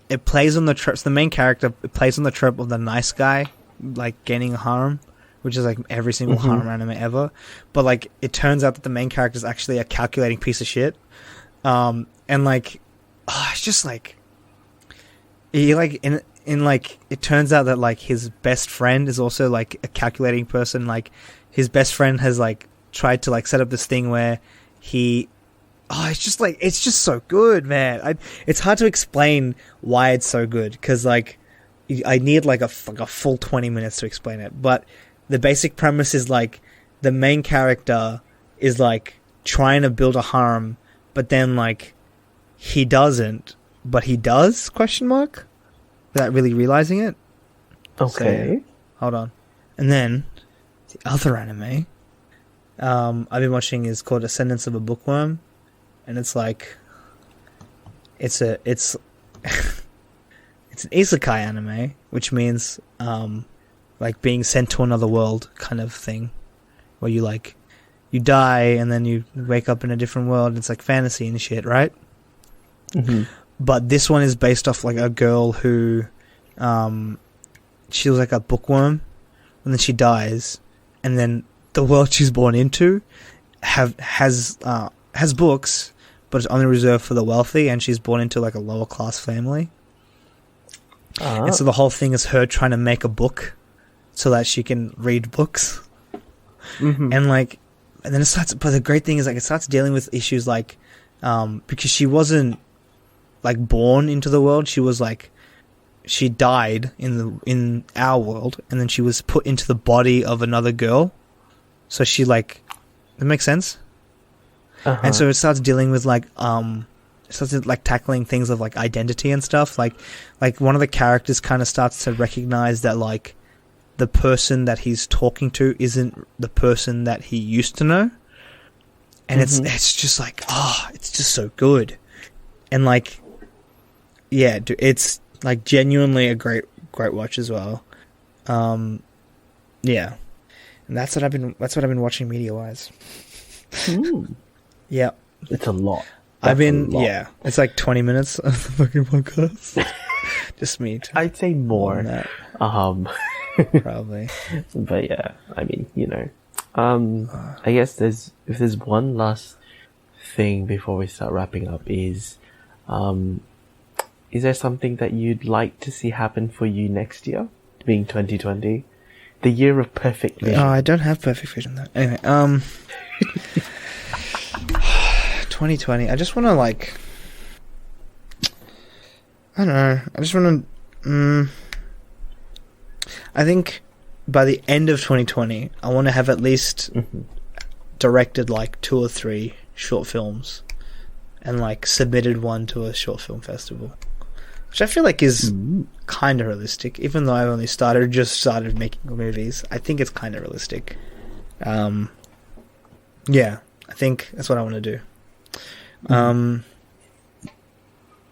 it plays on the tropes. The main character, it plays on the trope of the nice guy like gaining a harem, which is like every single harem anime ever. But like, it turns out that the main character is actually a calculating piece of shit. And like, it's just like, he like in like, it turns out that like his best friend is also like a calculating person. Like, his best friend has like tried to like set up this thing where he, it's just so good, man. It's hard to explain why it's so good, because like, I need like a full 20 minutes to explain it. But the basic premise is like, the main character is like trying to build a harem, but then like he doesn't, but he does, question mark, without really realizing it. Okay. So, hold on. And then the other anime I've been watching is called Ascendance of a Bookworm, and it's like, it's an isekai anime, which means like being sent to another world kind of thing, where you like, you die and then you wake up in a different world. It's like fantasy and shit, right? Mm-hmm. But this one is based off like a girl who, she was like a bookworm, and then she dies, and then the world she's born into has books, but it's only reserved for the wealthy, and she's born into like a lower class family. And so the whole thing is her trying to make a book so that she can read books. Mm-hmm. And like, and then it starts, but the great thing is like, it starts dealing with issues like, because she wasn't like born into the world, she was like, she died in our world, and then she was put into the body of another girl. So she like, that makes sense? Uh-huh. And so it starts dealing with like, starts like tackling things of like identity and stuff. Like one of the characters kind of starts to recognize that like the person that he's talking to isn't the person that he used to know. And it's just like, it's just so good. And like, yeah, dude, it's like genuinely a great watch as well. Yeah. And that's what I've been watching media wise. Yeah. It's a lot. Yeah, it's like 20 minutes of the fucking podcast. Just me. I'd say more. That. Probably. But yeah, I mean, you know. I guess if there's one last thing before we start wrapping up is there something that you'd like to see happen for you next year, being 2020? The year of perfect vision. Oh, I don't have perfect vision though. Anyway, 2020. I just want to like, I don't know. I just want to. I think by the end of 2020, I want to have at least directed like 2 or 3 short films, and like submitted one to a short film festival, which I feel like is kind of realistic. Even though I've only just started making movies, I think it's kind of realistic. Yeah, I think that's what I want to do.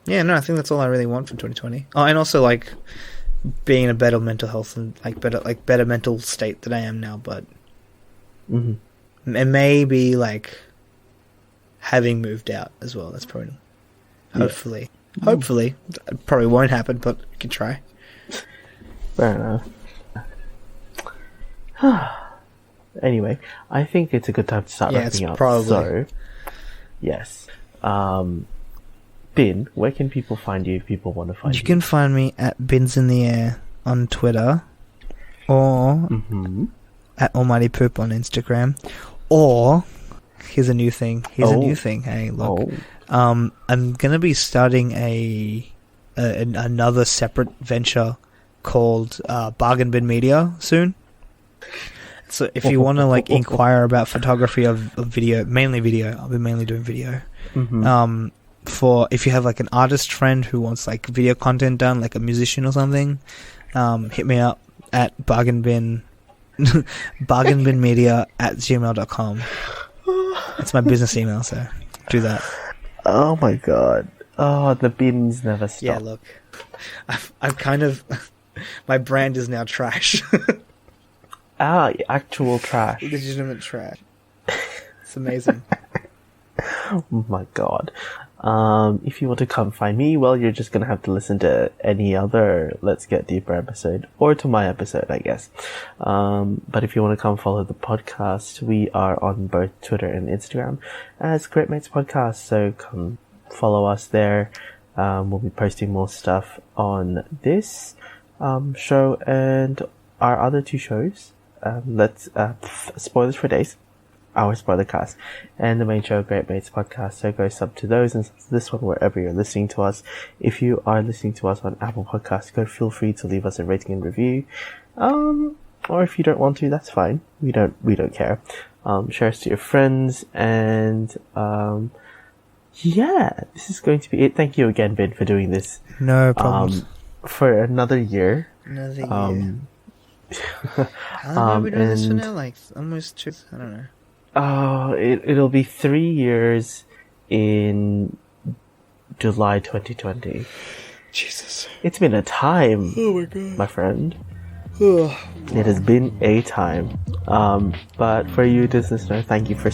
Yeah, no, I think that's all I really want for 2020. Oh, and also like being in a better mental health and better mental state than I am now, but and maybe like having moved out as well. That's probably hopefully it probably won't happen, but we can try. Fair enough. Anyway, I think it's a good time to start wrapping up. Probably. So, yes. Bin, where can people find you if people want to find you? You can find me at Bins in the Air on Twitter, or at Almighty Poop on Instagram, or here's a new thing. Hey, look. I'm gonna be starting another separate venture called Bargain Bin Media soon. So if you want to like inquire about photography of video, mainly video, I'll be mainly doing video. For if you have like an artist friend who wants like video content done, like a musician or something, hit me up at bargainbinmedia@gmail.com. It's my business email, so do that. Oh my god. Oh, the bins never stop. Yeah, look. I've kind of my brand is now trash. Actual trash. Legitimate trash. It's amazing. Oh my god. If you want to come find me, well, you're just gonna have to listen to any other Let's Get Deeper episode, or to my episode, I guess. But if you want to come follow the podcast, we are on both Twitter and Instagram as Great Mates Podcast, so come follow us there. We'll be posting more stuff on this show and our other two shows. Spoilers for days, our spoiler cast, and the main show, Great Mates Podcast. So go sub to those and sub to this one wherever you're listening to us. If you are listening to us on Apple Podcasts, feel free to leave us a rating and review. Or if you don't want to, that's fine. We don't care. Share us to your friends, and yeah, this is going to be it. Thank you again, Ben, for doing this. No problems. For another year. Another year. How long have we been doing this for now? Like almost 2. I don't know. It'll be 3 years in July 2020. Jesus. It's been a time. Oh my god. My friend. It has been a time. But for you, listener, thank you for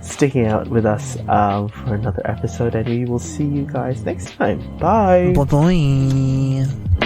sticking out with us for another episode, and we will see you guys next time. Bye. Bye-bye.